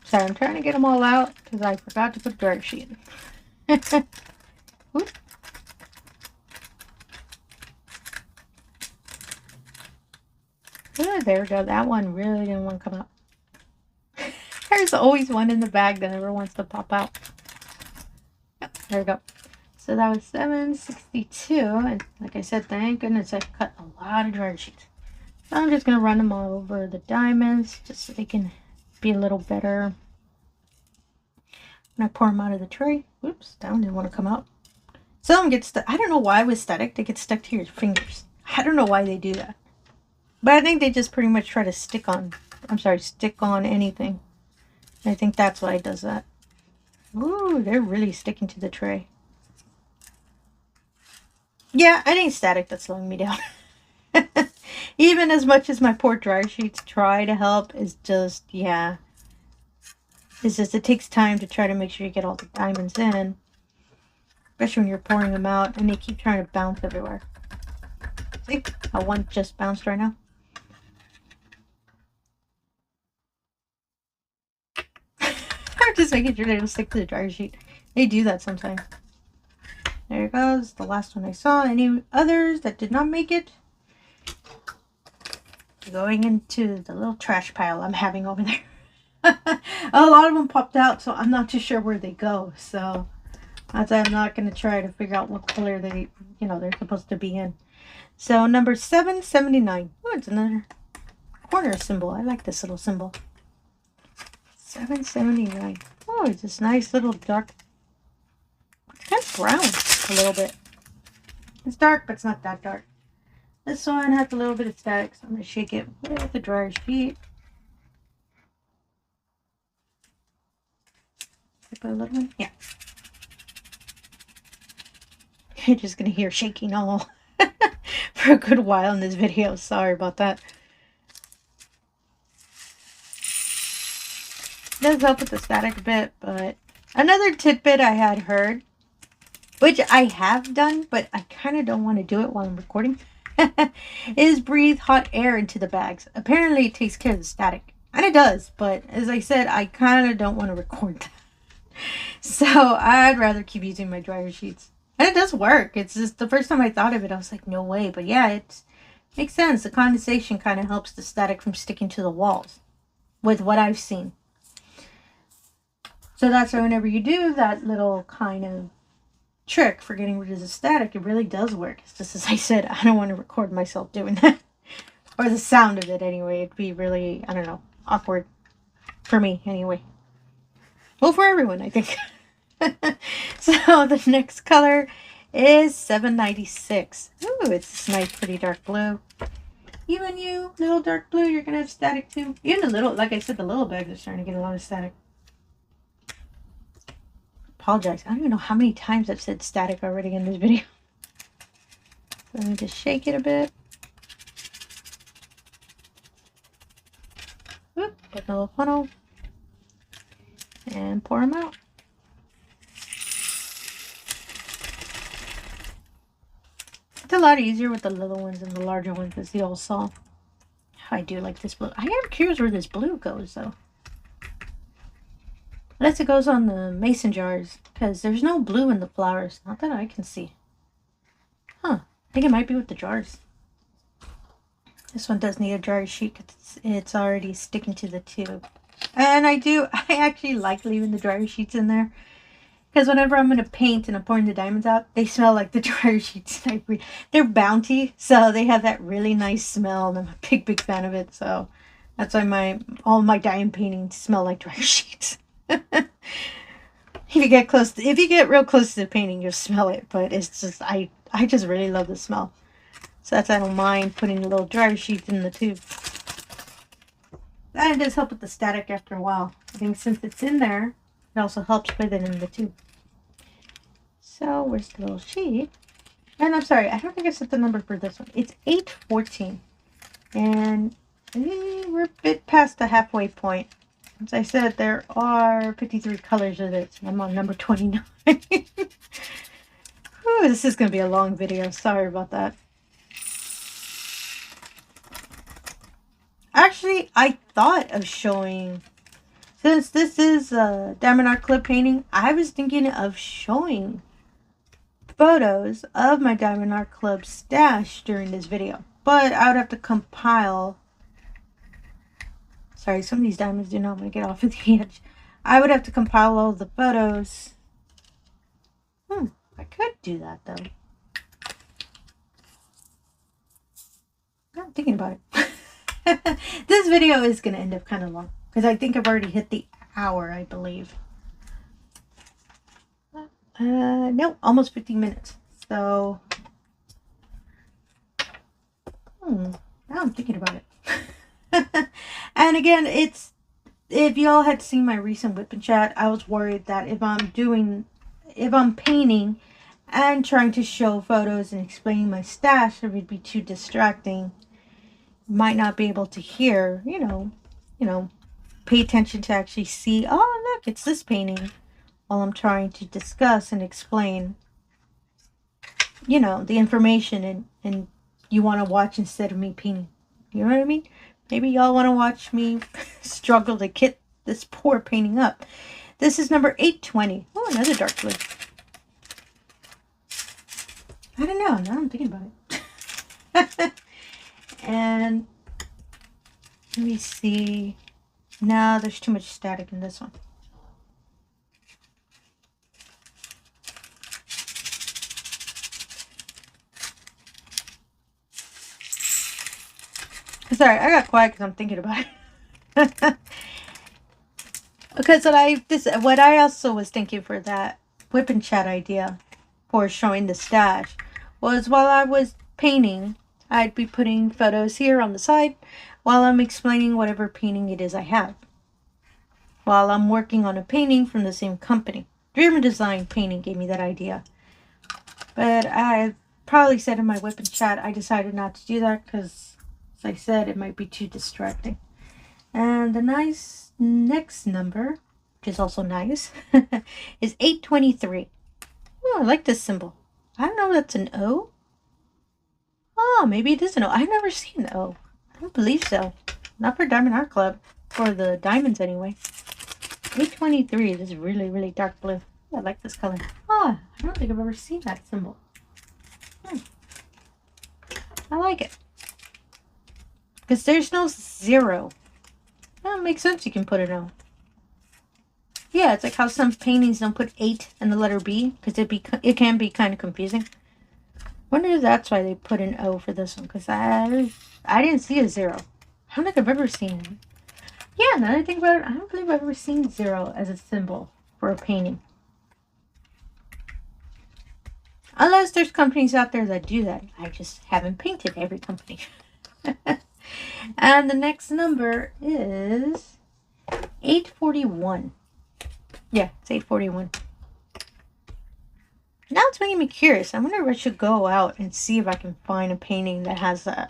Sorry, I'm trying to get them all out because I forgot to put dry sheet in. Oops. Oh, there we go. That one really didn't want to come out. There's always one in the bag that never wants to pop out. Yep, there we go. So that was 762. And like I said, thank goodness I cut a lot of dry sheets. So I'm just going to run them all over the diamonds just so they can be a little better. When I pour them out of the tray. Oops, that one didn't want to come out. Some of them get stuck. I don't know why with static they get stuck to your fingers. I don't know why they do that. But I think they just pretty much try to stick on anything. I think that's why it does that. Ooh, they're really sticking to the tray. Yeah, I think static that's slowing me down. Even as much as my poor dry sheets try to help, it's just, yeah. It's just, it takes time to try to make sure you get all the diamonds in. Especially when you're pouring them out and they keep trying to bounce everywhere. See how one just bounced right now? Just making sure they don't stick to the dryer sheet. They do that sometimes. There it goes. The last one I saw. Any others that did not make it? Going into the little trash pile I'm having over there. A lot of them popped out, so I'm not too sure where they go. So I'm not going to try to figure out what color they, they're supposed to be in. So number 779. Oh, it's another corner symbol. I like this little symbol. 779. Oh, it's this nice little dark, kind of brown a little bit. It's dark, but it's not that dark. This one has a little bit of static, so I'm going to shake it with the dryer sheet. Put a little one? Yeah. You're just going to hear shaking all for a good while in this video. Sorry about that. It does help with the static a bit, but another tidbit I had heard, which I have done, but I kind of don't want to do it while I'm recording, is breathe hot air into the bags. Apparently it takes care of the static. And it does, but as I said, I kind of don't want to record that. So I'd rather keep using my dryer sheets. And it does work. It's just the first time I thought of it, I was like, no way. But yeah, it makes sense. The condensation kind of helps the static from sticking to the walls with what I've seen. So that's why whenever you do that little kind of trick for getting rid of the static, it really does work. It's just as I said, I don't want to record myself doing that. Or the sound of it anyway. It'd be really, I don't know, awkward for me anyway. Well, for everyone, I think. So the next color is 796. Ooh, it's this nice, pretty dark blue. Even you, little dark blue, you're going to have static too. Even the little, like I said, the little bags are starting to get a lot of static. Apologize. I don't even know how many times I've said static already in this video. So let me just shake it a bit. Oop, put the little funnel. And pour them out. It's a lot easier with the little ones than the larger ones, as you all saw. I do like this blue. I am curious where this blue goes, though. Unless it goes on the mason jars, because there's no blue in the flowers. Not that I can see. Huh. I think it might be with the jars. This one does need a dryer sheet because it's already sticking to the tube. And I actually like leaving the dryer sheets in there. Because whenever I'm going to paint and I'm pouring the diamonds out, they smell like the dryer sheets. They're Bounty, so they have that really nice smell. And I'm a big fan of it. So that's why all my diamond paintings smell like dryer sheets. If you get real close to the painting, you'll smell it. But it's just, I just really love the smell. So that's, I don't mind putting the little dryer sheets in the tube. And it does help with the static after a while. I think since it's in there, it also helps with it in the tube. So, where's the little sheet? And I'm sorry, I don't think I set the number for this one. It's 814. And we're a bit past the halfway point. As I said, there are 53 colors of this. And I'm on number 29. Whew, this is going to be a long video. Sorry about that. Actually, I thought of showing, since this is a DiamondArtClub painting, I was thinking of showing photos of my DiamondArtClub stash during this video. But I would have to compile, sorry, some of these diamonds do not want to get off of the edge. I would have to compile all the photos. I could do that though. I'm thinking about it. This video is going to end up kind of long because I think I've already hit the hour, I believe. No, almost 15 minutes. So, now I'm thinking about it. And again, if y'all had seen my recent whip and chat, I was worried that if I'm painting and trying to show photos and explaining my stash, it would be too distracting. Might not be able to hear, pay attention to actually see, oh, look, it's this painting, while I'm trying to discuss and explain, the information and you want to watch instead of me painting. You know what I mean? Maybe y'all want to watch me struggle to get this poor painting up. This is number 820. Oh, another dark blue. I don't know. Now I'm thinking about it. And let me see. No, there's too much static in this one. Sorry, I got quiet because I'm thinking about it. Because what I also was thinking for that whip and chat idea for showing the stash was while I was painting, I'd be putting photos here on the side while I'm explaining whatever painting it is I have. While I'm working on a painting from the same company. Dream Design Painting gave me that idea. But I probably said in my whip and chat, I decided not to do that because, as I said, it might be too distracting. And the next number, which is also nice, is 823. Oh, I like this symbol. I don't know if that's an O. Oh, maybe it is an O. I've never seen the O. I don't believe so. Not for Diamond Art Club. For the diamonds, anyway. 823. This is really, really dark blue. Oh, I like this color. Oh, I don't think I've ever seen that symbol. I like it. Because there's no 0. Well, it makes sense you can put an O. Yeah, it's like how some paintings don't put 8 and the letter B. Because it can be kind of confusing. Wonder if that's why they put an O for this one. Because I didn't see a 0. I don't think I've ever seen it. Yeah, now that I think about it, I don't believe I've ever seen 0 as a symbol for a painting. Unless there's companies out there that do that. I just haven't painted every company. And the next number is 841. Yeah, it's 841. Now it's making me curious. I wonder if I should go out and see if I can find a painting that has the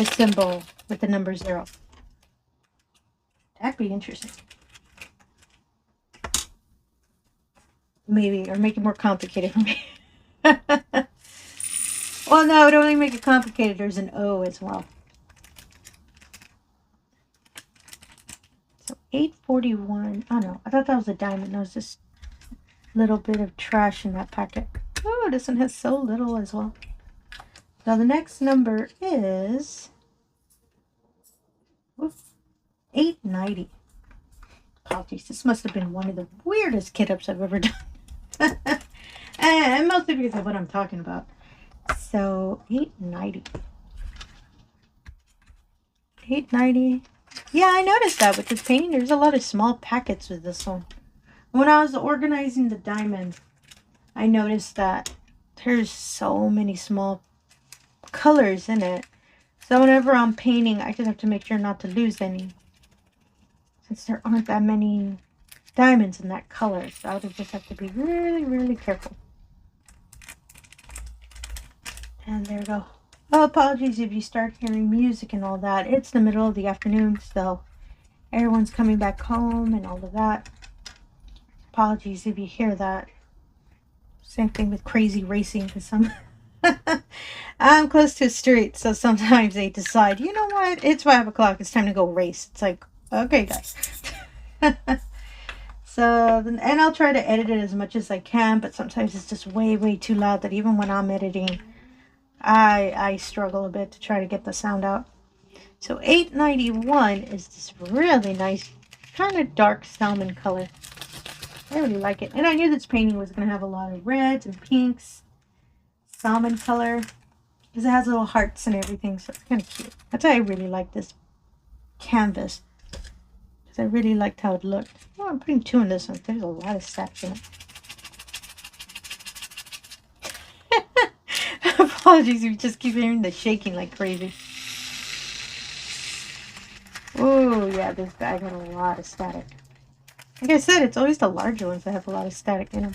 symbol with the number 0. That'd be interesting. Maybe, or make it more complicated for me. Well, no, it would only make it complicated. There's an O as well. So 841. Oh no, I thought that was a diamond. No, it's just a little bit of trash in that packet. Oh, this one has so little as well. Now the next number is 890. Apologies, this must have been one of the weirdest kit-ups I've ever done. And mostly because of what I'm talking about. So 890. 890. Yeah, I noticed that with this painting. There's a lot of small packets with this one. When I was organizing the diamond, I noticed that there's so many small colors in it. So whenever I'm painting, I just have to make sure not to lose any. Since there aren't that many diamonds in that color. So I would just have to be really, really careful. And there we go. Oh, apologies if you start hearing music and all that. It's the middle of the afternoon, so everyone's coming back home and all of that. Apologies if you hear that. Same thing with crazy racing, because I'm close to a street, so sometimes they decide, you know what, it's 5 o'clock, it's time to go race. It's like, okay, guys. So, and I'll try to edit it as much as I can, but sometimes it's just way, way too loud that even when I'm editing, I struggle a bit to try to get the sound out. So 891 is this really nice, kind of dark salmon color. I really like it. And I knew this painting was going to have a lot of reds and pinks. Salmon color. Because it has little hearts and everything. So it's kind of cute. That's why I really like this canvas. Because I really liked how it looked. Oh, I'm putting 2 in this one. There's a lot of stacks in it. Apologies if you just keep hearing the shaking like crazy. Oh, yeah. This bag had a lot of static. Like I said, it's always the larger ones that have a lot of static in them.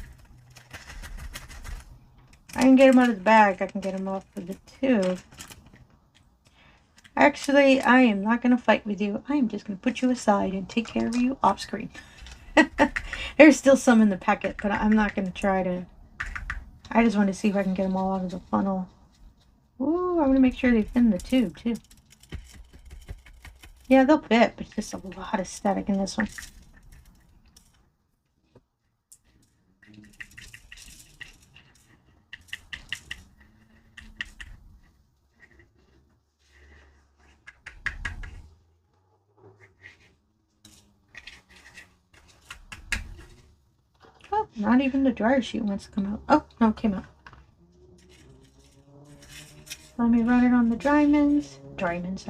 I can get them out of the bag. I can get them off of the tube. Actually, I am not going to fight with you. I am just going to put you aside and take care of you off screen. There's still some in the packet, but I'm not going to try to... I just want to see if I can get them all out of the funnel. Ooh, I want to make sure they fit in the tube, too. Yeah, they'll fit, but just a lot of static in this one. Not even the dryer sheet wants to come out. Oh, no, it came out. Let me run it on the diamonds. Diamonds.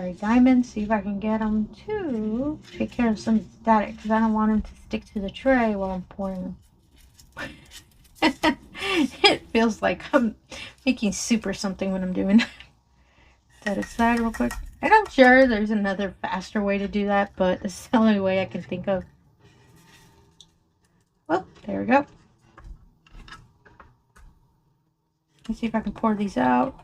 See if I can get them to take care of some static, because I don't want them to stick to the tray while I'm pouring them. It feels like I'm making soup or something when I'm doing that. Set it aside real quick. And I'm sure there's another faster way to do that, but this is the only way I can think of. Oh, there we go. Let's see if I can pour these out.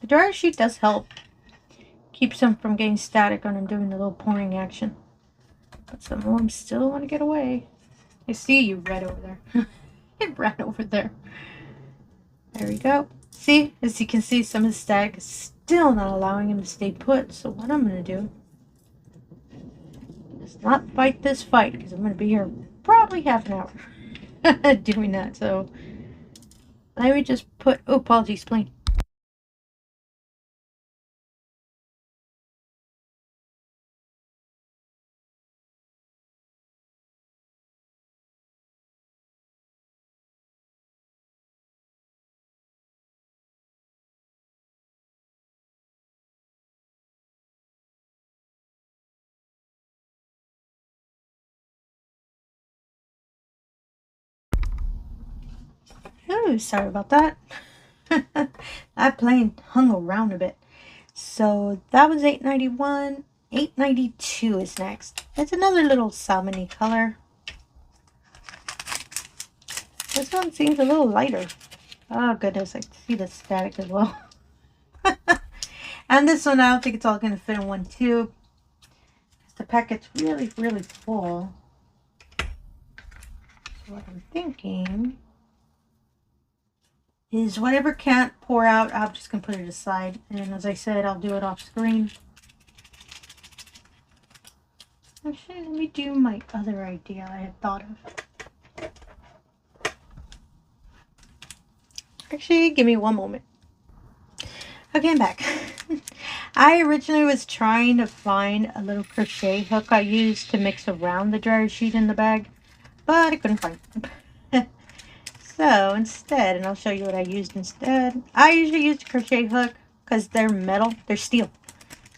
The dryer sheet does help. Keeps them from getting static when I'm doing the little pouring action. But some of them still want to get away. I see you right over there. It ran over there. There we go. See, as you can see, some of the static is still not allowing him to stay put. So what I'm going to do is not fight this fight, because I'm going to be here probably half an hour doing that. So let me just put, oh, apologies, plane. Oh, sorry about that. That plane hung around a bit. So that was $8.91. $8.92 is next. It's another little salmon-y color. This one seems a little lighter. Oh goodness, I see the static as well. And this one, I don't think it's all going to fit in one tube. The packet's really, really full. So what I'm thinking is whatever can't pour out, I'm just going to put it aside. And as I said, I'll do it off screen. Actually, let me do my other idea I had thought of. Actually, give me one moment. Okay, I'm back. I originally was trying to find a little crochet hook I used to mix around the dryer sheet in the bag, but I couldn't find it. So instead, and I'll show you what I used instead, I usually use a crochet hook because they're metal, they're steel.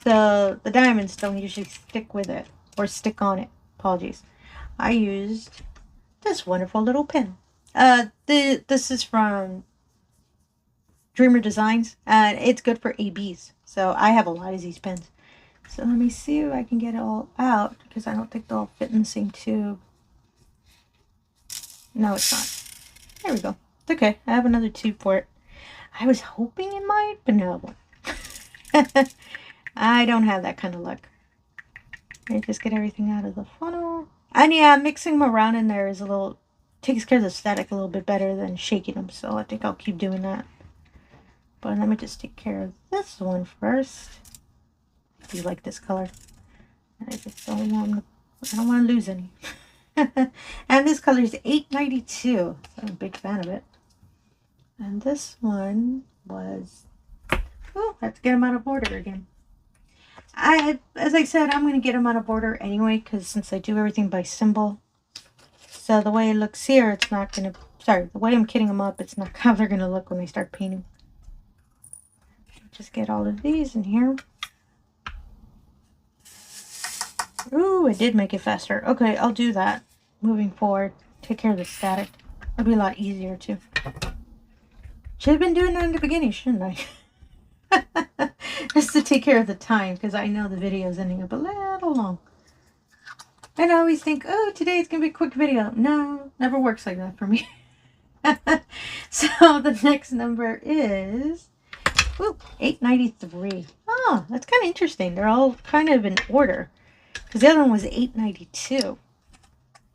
So the diamonds don't usually stick with it or stick on it. Apologies. I used this wonderful little pin. This is from Dreamer Designs, and it's good for ABs. So I have a lot of these pins. So let me see if I can get it all out, because I don't think they'll all fit in the same tube. No, it's not. There we go. It's okay. I have another tube for it. I was hoping it might, but no. I don't have that kind of luck. Let me just get everything out of the funnel. And yeah, mixing them around in there is a little, takes care of the static a little bit better than shaking them. So I think I'll keep doing that. But let me just take care of this one first. I do like this color. And I just don't want to lose any. And this color is $8.92. So I'm a big fan of it. And this one was, oh, I have to get them out of order again. As I said, I'm going to get them out of order anyway, because since I do everything by symbol. So the way it looks here, it's not going to, sorry, the way I'm kitting them up, it's not how they're going to look when I start painting. Just get all of these in here. Ooh, I did make it faster. Okay, I'll do that moving forward. Take care of the static. It'll be a lot easier too. Should have been doing that in the beginning, shouldn't I? Just to take care of the time, because I know the video is ending up a little long. And I always think, oh, today it's going to be a quick video. No, never works like that for me. So the next number is $8.93. Oh, that's kind of interesting. They're all kind of in order, because the other one was $8.92.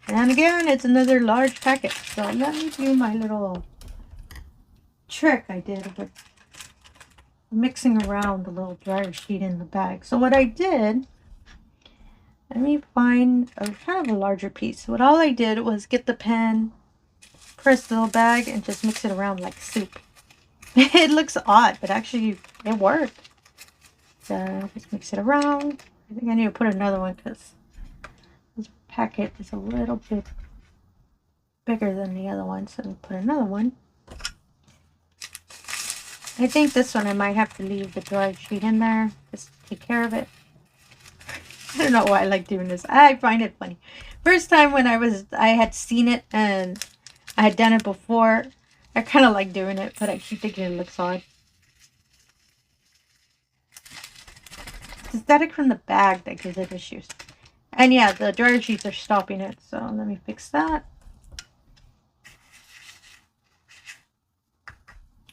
And again, it's another large packet. So let me do my little trick I did with mixing around the little dryer sheet in the bag. So what I did, let me find a kind of a larger piece. What all I did was get the pen, press the little bag, and just mix it around like soup. It looks odd, but actually it worked. So just mix it around. I think I need to put another one because packet is a little bit bigger than the other one, so I'll put another one. I think this one I might have to leave the dried sheet in there just to take care of it. I don't know why I like doing this. I find it funny. First time when I had seen it and I had done it before, I kind of like doing it, but I keep thinking it looks odd. It's static from the bag that gives it issues. And yeah, the dryer sheets are stopping it, so let me fix that.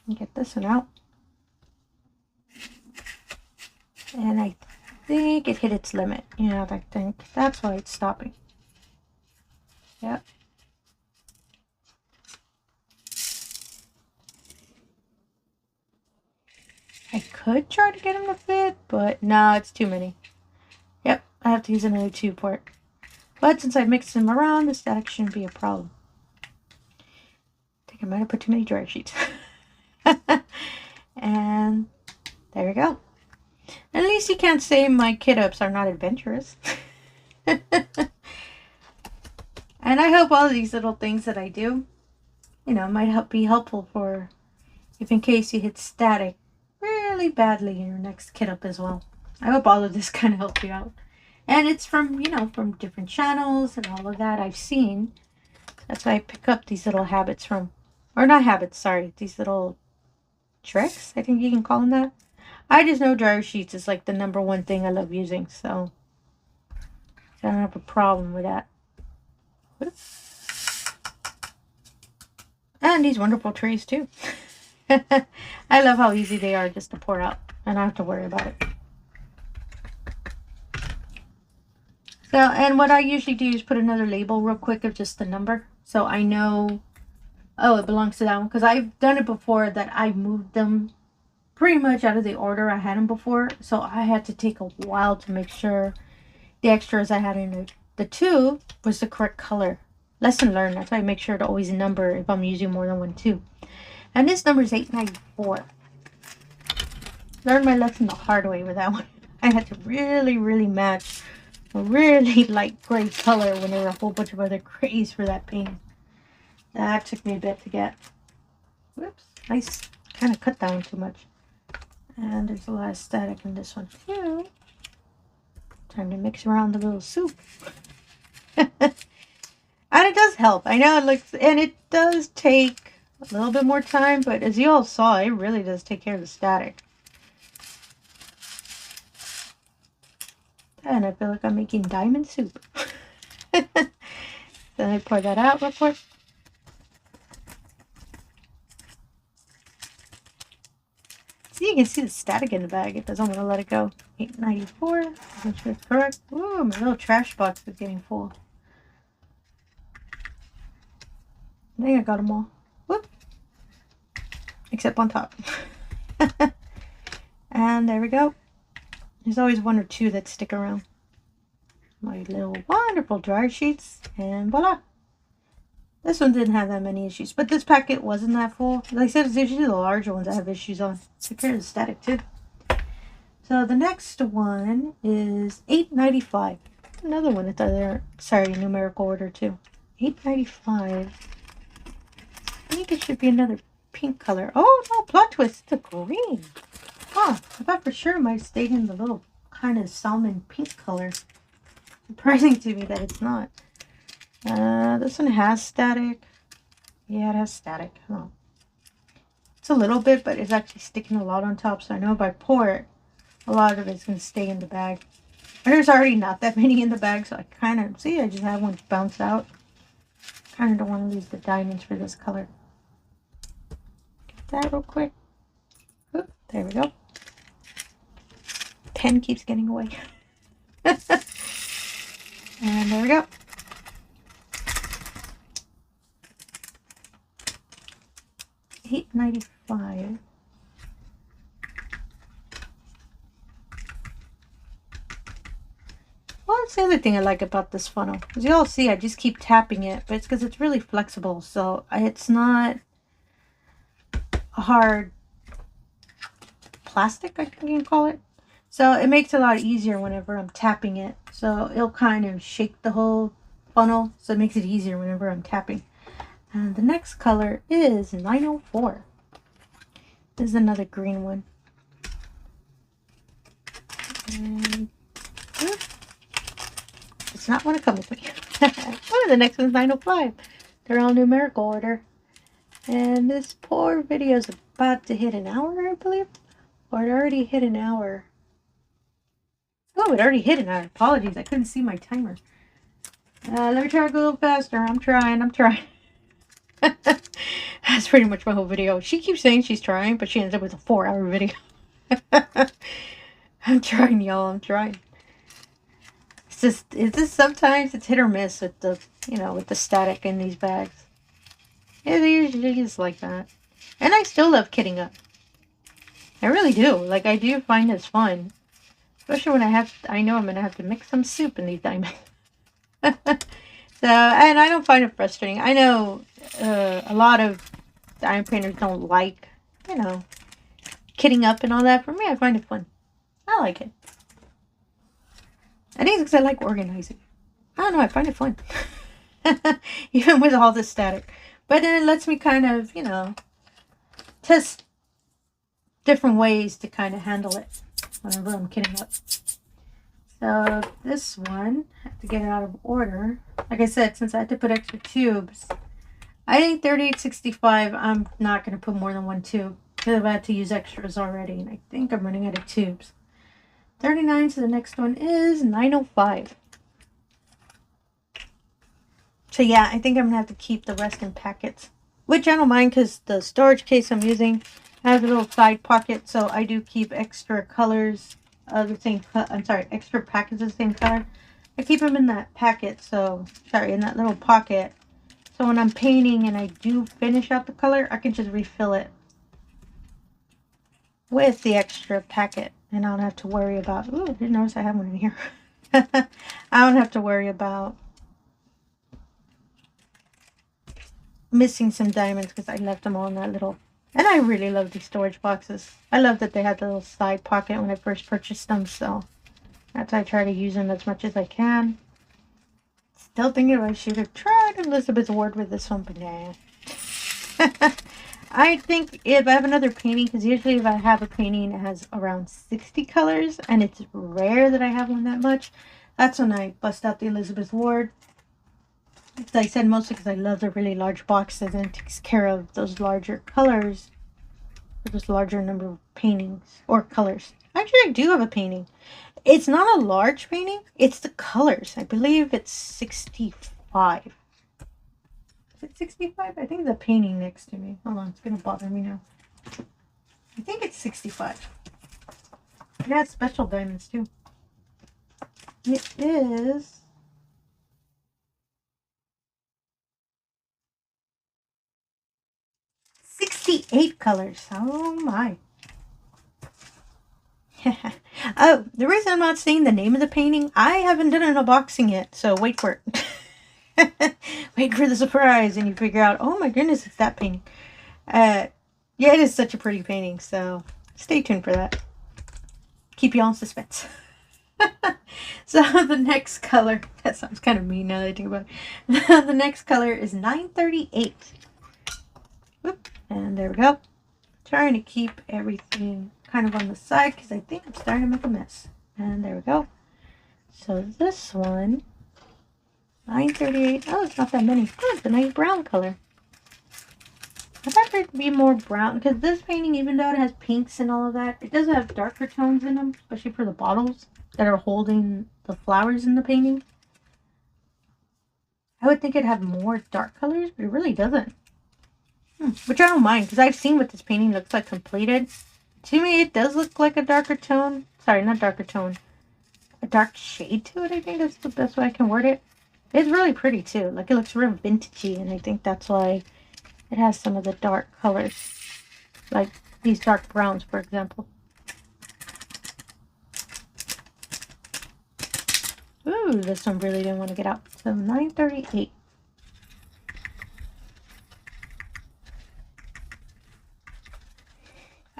And get this one out. And I think it hit its limit. Yeah, I think that's why it's stopping. Yep. I could try to get them to fit, but no, it's too many. Yep, I have to use another tube for it. But since I mixed them around, the static shouldn't be a problem. I think I might have put too many dryer sheets. And there we go. At least you can't say my Kitups are not adventurous. And I hope all of these little things that I do, you know, might be helpful for if in case you hit static really badly in your next Kitup as well. I hope all of this kind of helped you out. And it's from, you know, from different channels and all of that I've seen. That's why I pick up these little habits from, or not habits, sorry, these little tricks, I think you can call them that. I just know dryer sheets is like the #1 thing I love using, so I don't have a problem with that. And these wonderful trays too. I love how easy they are just to pour out, and I don't have to worry about it. So, and what I usually do is put another label real quick of just the number, so I know, oh, it belongs to that one, because I've done it before that I moved them pretty much out of the order I had them before, so I had to take a while to make sure the extras I had in the tube was the correct color. Lesson learned. That's why I make sure to always number if I'm using more than one tube. And this number is 894. Learned my lesson the hard way with that one. I had to really match a really light gray color when there were a whole bunch of other grays for that painting. That took me a bit to get. Whoops, I kind of cut down too much. And there's a lot of static in this one too. Time to mix around the little soup. And it does help. I know it looks, and it does take a little bit more time, but as you all saw, it really does take care of the static. And I feel like I'm making diamond soup. Then I pour that out real quick. See, you can see the static in the bag. It doesn't want to let it go. 894. Make sure it's correct. Ooh, my little trash box is getting full. I think I got them all. Whoop. Except on top. And there we go. There's always one or two that stick around. My little wonderful dryer sheets. And voila. This one didn't have that many issues. But this packet wasn't that full. Like I said, it's usually the larger ones I have issues on. Took care of the static too. So the next one is 895. Another one that's other, sorry, numerical order too. 895. I think it should be another pink color. Oh no, plot twist, it's a green. Huh, I thought for sure it might have stayed in the little kind of salmon pink color. Surprising to me that it's not. This one has static. Yeah, it has static. Oh. It's a little bit, but it's actually sticking a lot on top, so I know if I pour it, a lot of it's going to stay in the bag. And there's already not that many in the bag, so I kind of, see, I just have one bounce out. Kind of don't want to lose the diamonds for this color. Get that real quick. Oop, there we go. Pen keeps getting away. And there we go. $8.95. Well, that's the other thing I like about this funnel. As you all see, I just keep tapping it, but it's because it's really flexible. So it's not a hard plastic, I think you can call it. So it makes it a lot easier whenever I'm tapping it. So it'll kind of shake the whole funnel, so it makes it easier whenever I'm tapping. And the next color is 904. This is another green one. And it's not want to come with me. Oh, the next one's 905. They're all numerical order. And this poor video is about to hit an hour, I believe. Or it already hit an hour. Oh, it already hit an hour. Apologies, I couldn't see my timer. Let me try to go a little faster. I'm trying. That's pretty much my whole video. She keeps saying she's trying, but she ends up with a 4-hour video. I'm trying, y'all. I'm trying. It's just sometimes it's hit or miss with the, with the static in these bags. It usually is like that. And I still love kitting up. I really do. Like, I do find this fun. Especially when I know I'm going to have to mix some soup in these diamonds. So, and I don't find it frustrating. I know a lot of diamond painters don't like, kitting up and all that. For me, I find it fun. I like it. I think it's because I like organizing. I don't know, I find it fun. Even with all this static. But then it lets me kind of, test different ways to kind of handle it whenever I'm kitting up. So this one, I have to get it out of order. Like I said, since I had to put extra tubes, I think 3865, I'm not going to put more than one tube because I've had to use extras already, and I think I'm running out of tubes. 39, so the next one is 905. So yeah, I think I'm going to have to keep the rest in packets, which I don't mind because the storage case I'm using has a little side pocket, so I do keep extra colors of the same color. I'm sorry, extra packets of the same color. I keep them in that packet, so, sorry, in that little pocket. So when I'm painting and I do finish out the color, I can just refill it with the extra packet. And I don't have to worry about, ooh, I didn't notice I have one in here. I don't have to worry about missing some diamonds because I left them all in that little. And I really love these storage boxes. I love that they had the little side pocket when I first purchased them. So that's why I try to use them as much as I can. Still thinking I should have tried Elizabeth Ward with this one, but nah. I think if I have another painting, because usually if I have a painting it has around 60 colors, and it's rare that I have one that much, that's when I bust out the Elizabeth Ward. As I said, mostly because I love the really large boxes and it takes care of those larger colors, or this larger number of paintings or colors. Actually, I do have a painting. It's not a large painting, it's the colors. I believe it's 65. Is it 65? I think the painting next to me. Hold on, it's going to bother me now. I think it's 65. It has special diamonds too. It is 68 colors. Oh my. Oh, the reason I'm not saying the name of the painting, I haven't done an unboxing yet, so wait for it. Wait for the surprise and you figure out, oh my goodness, it's that painting. Yeah, it is such a pretty painting, so stay tuned for that. Keep you on suspense. So the next color, that sounds kind of mean now that I think about it. The next color is 938. Whoop, and there we go. Trying to keep everything kind of on the side because I think I'm starting to make a mess. And there we go. So this one, 938. Oh, it's not that many. Oh, it's a nice brown color. I thought it'd be more brown because this painting, even though it has pinks and all of that, it does have darker tones in them, especially for the bottles that are holding the flowers in the painting. I would think it'd have more dark colors, but it really doesn't. Which I don't mind because I've seen what this painting looks like completed. To me, it does look like a darker tone. Sorry, not darker tone. A dark shade to it, I think that's the best way I can word it. It's really pretty too. Like, it looks real vintagey, and I think that's why it has some of the dark colors. Like these dark browns, for example. Ooh, this one really didn't want to get out. So 938.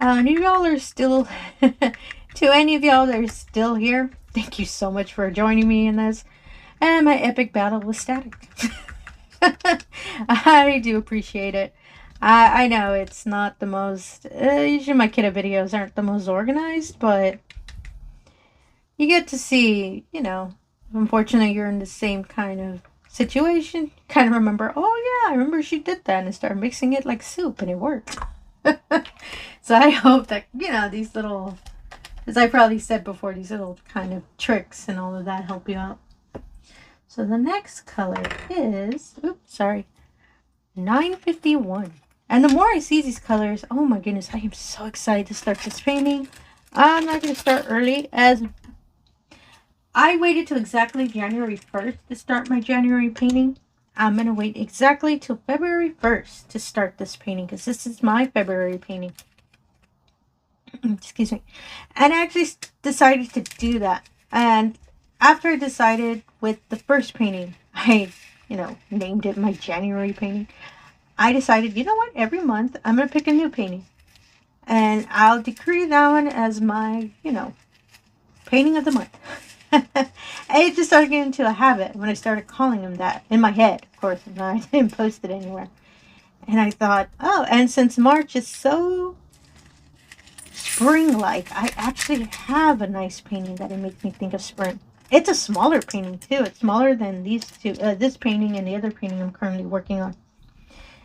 Any of y'all are still, to any of y'all that are still here, thank you so much for joining me in this. and my epic battle with static. I do appreciate it. I know it's not the most, usually my Kitup videos aren't the most organized, but you get to see, you know, unfortunately you're in the same kind of situation. Kind of remember, oh yeah, I remember she did that, and start mixing it like soup, and it worked. So I hope that, you know, these little, as I probably said before, these little kind of tricks and all of that help you out. So the next color is, oops, sorry, 951. And the more I see these colors, oh my goodness, I am so excited to start this painting. I'm not going to start early, as I waited till exactly January 1st to start my January painting. I'm going to wait exactly till February 1st to start this painting, because this is my February painting. Excuse me. And I actually decided to do that. And after I decided with the first painting, I, you know, named it my January painting. I decided, you know what, every month I'm going to pick a new painting. And I'll decree that one as my, you know, painting of the month. And it just started getting into a habit when I started calling them that in my head, of course, and I didn't post it anywhere. And I thought, oh, and since March is so spring-like, I actually have a nice painting that it makes me think of spring. It's a smaller painting too. It's smaller than these two, this painting and the other painting I'm currently working on.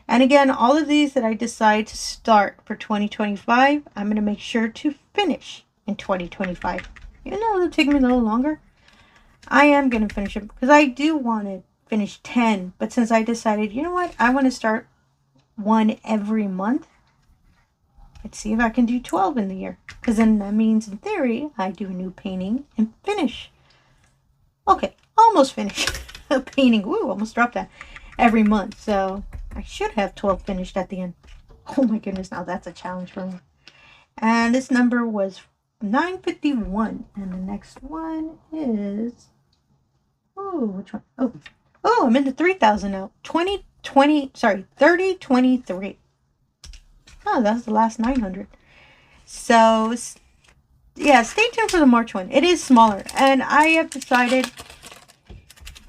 And again, all of these that I decide to start for 2025, I'm going to make sure to finish in 2025. Even though it'll take me a little longer, I am going to finish it, because I do want to finish 10. But since I decided, you know what, I want to start one every month, let's see if I can do 12 in the year. Because then that means, in theory, I do a new painting and finish. Okay, almost finish a painting. Woo, almost dropped that. Every month. So I should have 12 finished at the end. Oh my goodness, now that's a challenge for me. And this number was 951. And the next one is, oh, which one? Oh, I'm into 3,000 now. 3023. Oh, that's the last 900. So, yeah, stay tuned for the March one. It is smaller. And I have decided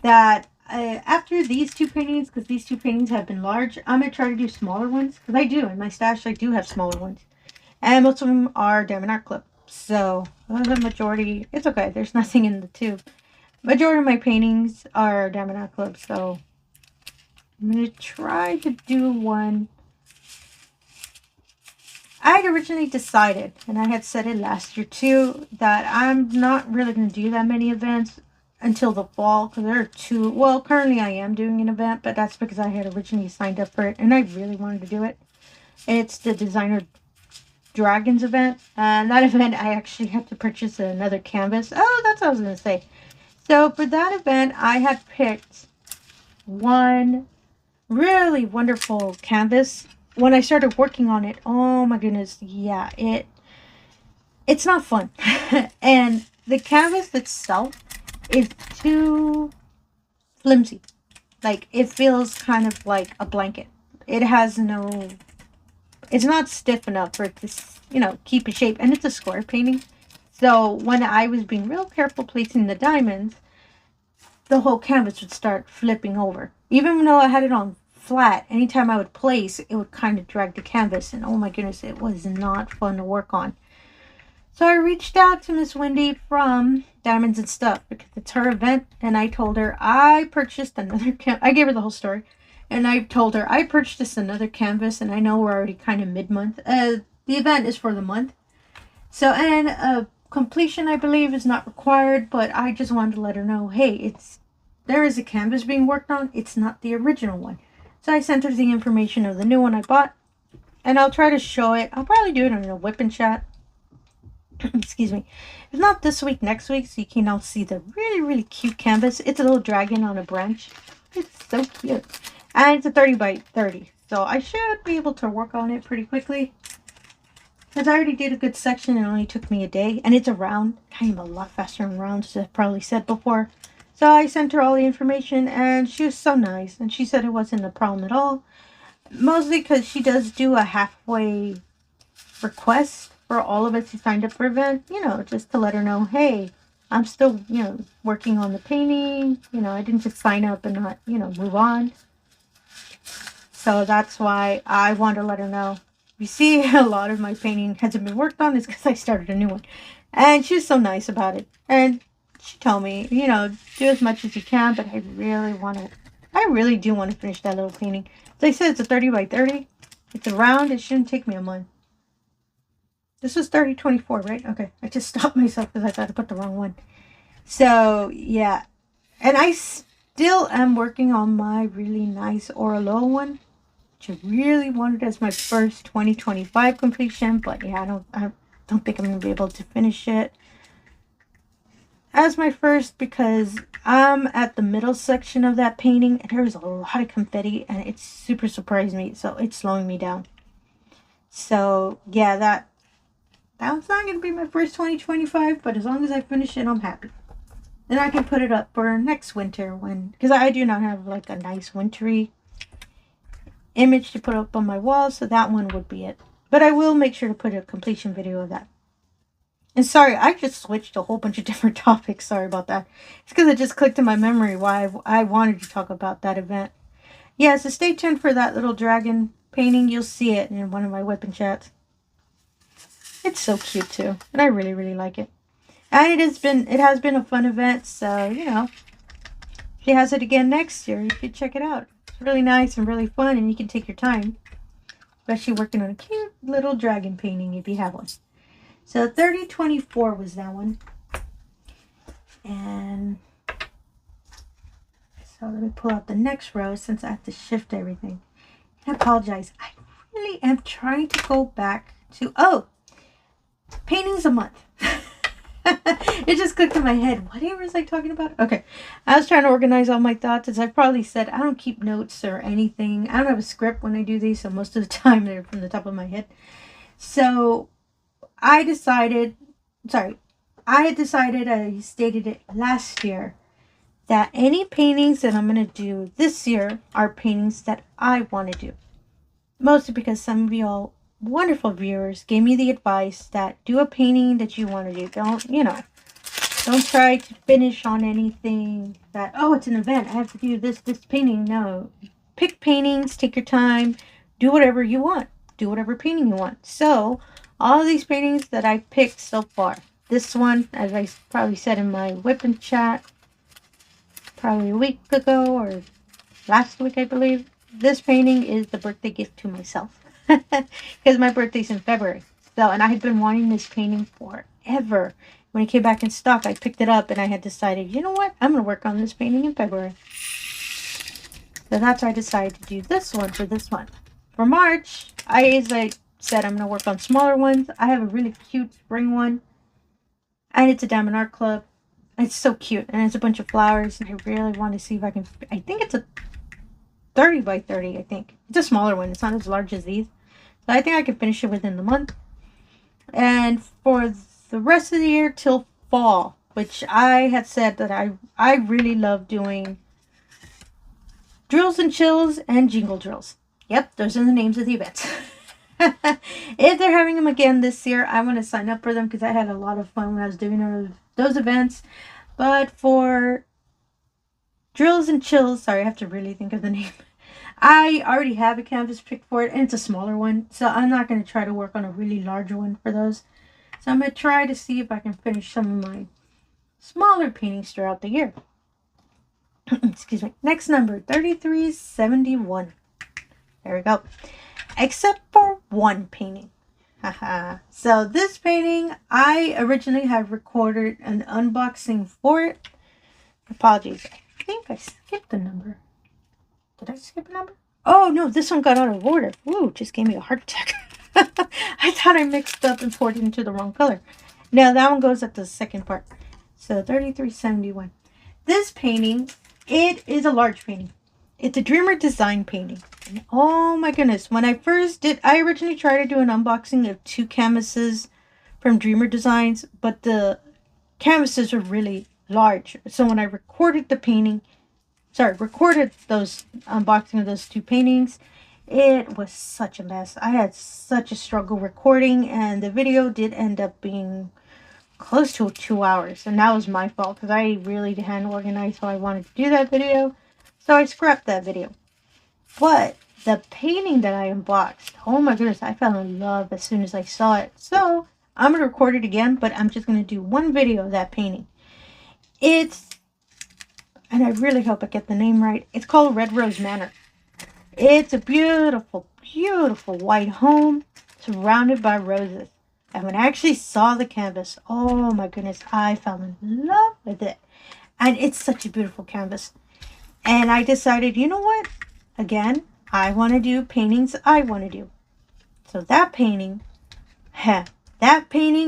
that after these two paintings, because these two paintings have been large, I'm going to try to do smaller ones. Because I do. In my stash, I do have smaller ones. And most of them are diamondart. So, the majority, it's okay. There's nothing in the tube. Majority of my paintings are diamondart. So, I'm going to try to do one. I had originally decided, and I had said it last year too, that I'm not really going to do that many events until the fall, because there are two. Well, currently I am doing an event, but that's because I had originally signed up for it, and I really wanted to do it. It's the Designer Dragons event, and that event I actually have to purchase another canvas. Oh, that's what I was going to say. So for that event, I had picked one really wonderful canvas. When I started working on it, oh my goodness, yeah, it's not fun. And the canvas itself is too flimsy. Like, it feels kind of like a blanket. It has no, it's not stiff enough for it to, you know, keep its shape. And it's a square painting. So when I was being real careful placing the diamonds, the whole canvas would start flipping over. Even though I had it on flat, anytime I would place, it would kind of drag the canvas, and oh my goodness, it was not fun to work on. So I reached out to Miss Wendy from Diamonds and Stuff, because it's her event, and I told her I purchased another I gave her the whole story, and I told her I purchased another canvas, and I know we're already kind of mid-month. The event is for the month, so, and completion, I believe, is not required, but I just wanted to let her know, hey, there is a canvas being worked on. It's not the original one. So I sent her the information of the new one I bought, and I'll try to show it. I'll probably do it on a whip and chat. Excuse me. If not this week, next week, so you can all see the really, really cute canvas. It's a little dragon on a branch. It's so cute. And it's a 30 by 30. So I should be able to work on it pretty quickly, because I already did a good section. It only took me a day. And it's a round. I am a lot faster in rounds, as I've probably said before. So I sent her all the information, and she was so nice. And she said it wasn't a problem at all. Mostly because she does do a halfway request for all of us who signed up for event. You know, just to let her know, hey, I'm still, working on the painting. I didn't just sign up and not, move on. So that's why I want to let her know. You see, a lot of my painting hasn't been worked on is because I started a new one. And she was so nice about it. And she told me, do as much as you can, but I really do want to finish that little painting. As I said, it's a 30 by 30. It's a round. It shouldn't take me a month. This was 3024, right? Okay. I just stopped myself because I thought I put the wrong one. So, yeah. And I still am working on my really nice Orlo one, which I really wanted as my first 2025 completion. But yeah, I don't think I'm going to be able to finish it as my first because I'm at the middle section of that painting and there's a lot of confetti and it super surprised me. So it's slowing me down. So yeah, that one's not going to be my first 2025, but as long as I finish it, I'm happy. Then I can put it up for next winter because I do not have like a nice wintry image to put up on my wall, so that one would be it. But I will make sure to put a completion video of that. And sorry, I just switched a whole bunch of different topics. Sorry about that. It's because it just clicked in my memory why I wanted to talk about that event. Yeah, so stay tuned for that little dragon painting. You'll see it in one of my weapon chats. It's so cute too, and I really, really like it. And it has been a fun event, so she has it again next year. You should check it out. It's really nice and really fun, and you can take your time, especially working on a cute little dragon painting if you have one. So 3024 was that one, and so let me pull out the next row since I have to shift everything. I apologize. I really am trying to go back to paintings a month. It just clicked in my head. What was I talking about? Okay. I was trying to organize all my thoughts. As I probably said, I don't keep notes or anything. I don't have a script when I do these, so most of the time they're from the top of my head. So I stated I stated it last year, that any paintings that I'm going to do this year are paintings that I want to do. Mostly because some of y'all wonderful viewers gave me the advice that do a painting that you want to do. Don't try to finish on anything that, it's an event, I have to do this painting. No. Pick paintings, take your time, do whatever you want. Do whatever painting you want. So, all of these paintings that I picked so far. This one, as I probably said in my weapon chat, probably a week ago or last week, I believe. This painting is the birthday gift to myself. Because my birthday's in February. And I had been wanting this painting forever. When it came back in stock, I picked it up and I had decided, you know what? I'm going to work on this painting in February. So that's why I decided to do this one for this month. For March, as I said, I'm going to work on smaller ones. I have a really cute spring one. And it's a diamondartclub. It's so cute. And it's a bunch of flowers. And I really want to see if I can... I think it's a 30 by 30, I think. It's a smaller one. It's not as large as these. So I think I can finish it within the month. And for the rest of the year till fall, which I had said that I really love doing drills and chills and jingle drills. Yep, those are the names of the events. If they're having them again this year, I'm going to sign up for them because I had a lot of fun when I was doing those events. But for drills and chills, sorry, I have to really think of the name. I already have a canvas picked for it, and it's a smaller one. So I'm not going to try to work on a really large one for those. So I'm going to try to see if I can finish some of my smaller paintings throughout the year. Excuse me. Next number, 3371. There we go. Except for one painting. Haha. So this painting, I originally had recorded an unboxing for it. Apologies. I think I skipped the number. Did I skip a number? Oh, no, this one got out of order. Ooh, just gave me a heart attack. I thought I mixed up and poured it into the wrong color. Now, that one goes at the second part. So, 3371. This painting, it is a large painting. It's a Dreamer design painting. And oh my goodness, when I originally tried to do an unboxing of 2 canvases from Dreamer Designs, but the canvases were really large. So when I recorded those unboxing of those 2 paintings, it was such a mess. I had such a struggle recording, and the video did end up being close to 2 hours. And that was my fault because I really hadn't organized how I wanted to do that video. So I scrapped that video. But the painting that I unboxed, oh my goodness, I fell in love as soon as I saw it. So I'm going to record it again, but I'm just going to do one video of that painting. And I really hope I get the name right. It's called Red Rose Manor. It's a beautiful, beautiful white home surrounded by roses. And when I actually saw the canvas, oh my goodness, I fell in love with it. And it's such a beautiful canvas. And I decided, you know what? Again, I want to do paintings I want to do. So that painting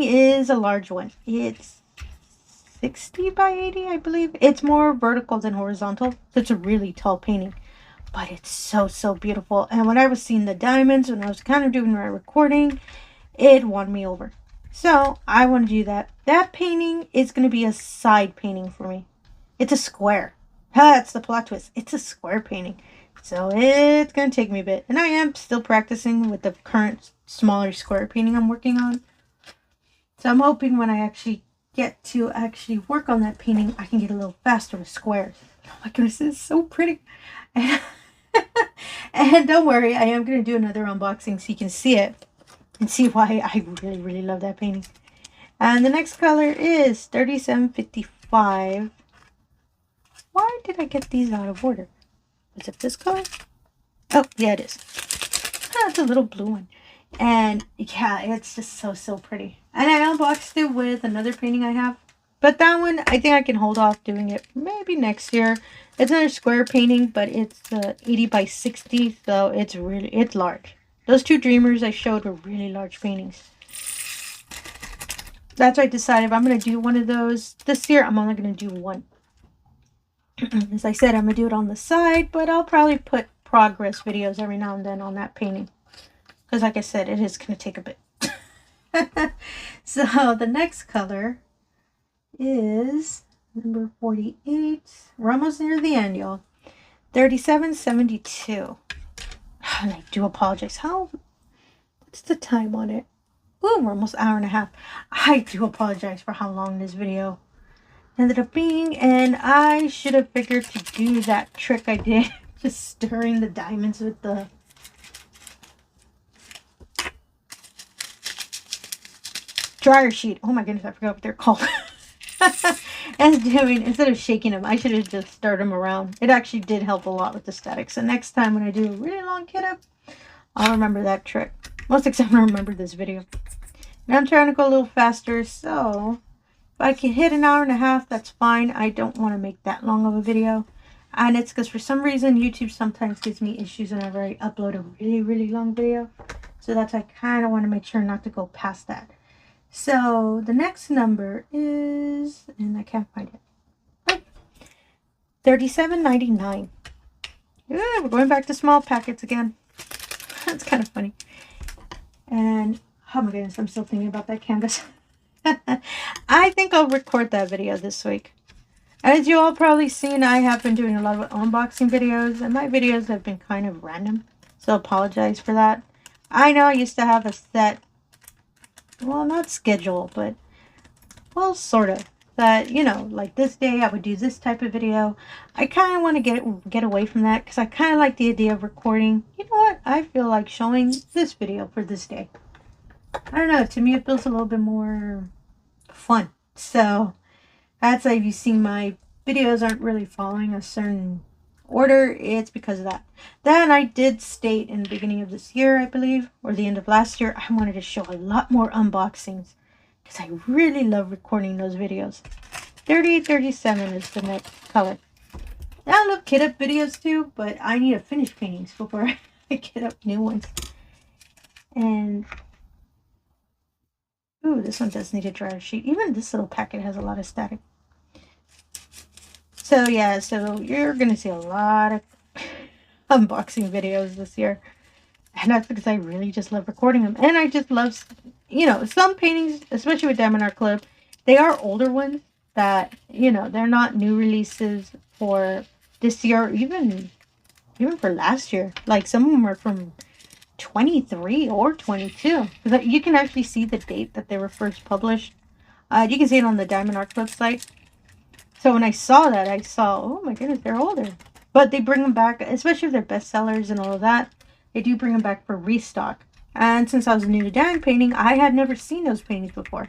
is a large one. It's 60 by 80, I believe. It's more vertical than horizontal. So it's a really tall painting. But it's so, so beautiful. And when I was seeing the diamonds, when I was kind of doing my recording, it won me over. So I want to do that. That painting is going to be a side painting for me. It's a square. That's the plot twist. It's a square painting. So it's going to take me a bit. And I am still practicing with the current smaller square painting I'm working on. So I'm hoping when I actually get to work on that painting, I can get a little faster with squares. Oh my goodness, it's so pretty. And don't worry, I am going to do another unboxing so you can see it and see why I really, really love that painting. And the next color is 3755. Why did I get these out of order? Is it this color? Oh, yeah, it is. It's a little blue one. And yeah, it's just so, so pretty. And I unboxed it with another painting I have. But that one, I think I can hold off doing it maybe next year. It's another square painting, but it's 80 by 60, so it's large. Those two dreamers I showed were really large paintings. That's why I decided if I'm going to do one of those this year, I'm only going to do one. As I said, I'm going to do it on the side, but I'll probably put progress videos every now and then on that painting. Because like I said, it is going to take a bit. So the next color is number 48. We're almost near the end, y'all. 3772. And I do apologize. What's the time on it? Ooh, we're almost an hour and a half. I do apologize for how long this video ended up being. And I should have figured to do that trick I did. Just stirring the diamonds with the dryer sheet. Oh my goodness, I forgot what they're called. And instead of shaking them, I should have just stirred them around. It actually did help a lot with the static. So next time when I do a really long kit up, I'll remember that trick. Most except I remember this video. And I'm trying to go a little faster, so if I can hit an hour and a half, that's fine. I don't want to make that long of a video. And it's because for some reason YouTube sometimes gives me issues whenever I upload a really, really long video. So that's why I kind of want to make sure not to go past that. So the next number is, and I can't find it, oh, 37.99. Yeah, we're going back to small packets again. That's kind of funny. And oh my goodness, I'm still thinking about that canvas. I think I'll record that video this week. As you all probably seen, I have been doing a lot of unboxing videos, and my videos have been kind of random. So apologize for that. I know I used to have a set, well, not schedule, but, well, sort of. That, you know, like this day I would do this type of video. I kind of want to get away from that because I kind of like the idea of recording. You know what? I feel like showing this video for this day. I don't know. To me, it feels a little bit more fun. So that's why if you've seen my videos aren't really following a certain order, it's because of that. Then I did state in the beginning of this year, I believe, or the end of last year, I wanted to show a lot more unboxings because I really love recording those videos. 3037 is the next color. I love kit up videos too, but I need to finish paintings before I get up new ones. And ooh, this one does need a dryer sheet. Even this little packet has a lot of static. So yeah, so you're going to see a lot of unboxing videos this year. And that's because I really just love recording them. And I just love, you know, some paintings, especially with diamondartclub, they are older ones that, you know, they're not new releases for this year, or even for last year. Like some of them are from 23 or 22. You can actually see the date that they were first published. You can see it on the diamondart site. So when I saw that, I saw, oh my goodness, they're older. But they bring them back, especially if they're bestsellers and all of that. They do bring them back for restock. And since I was new to diamond painting, I had never seen those paintings before.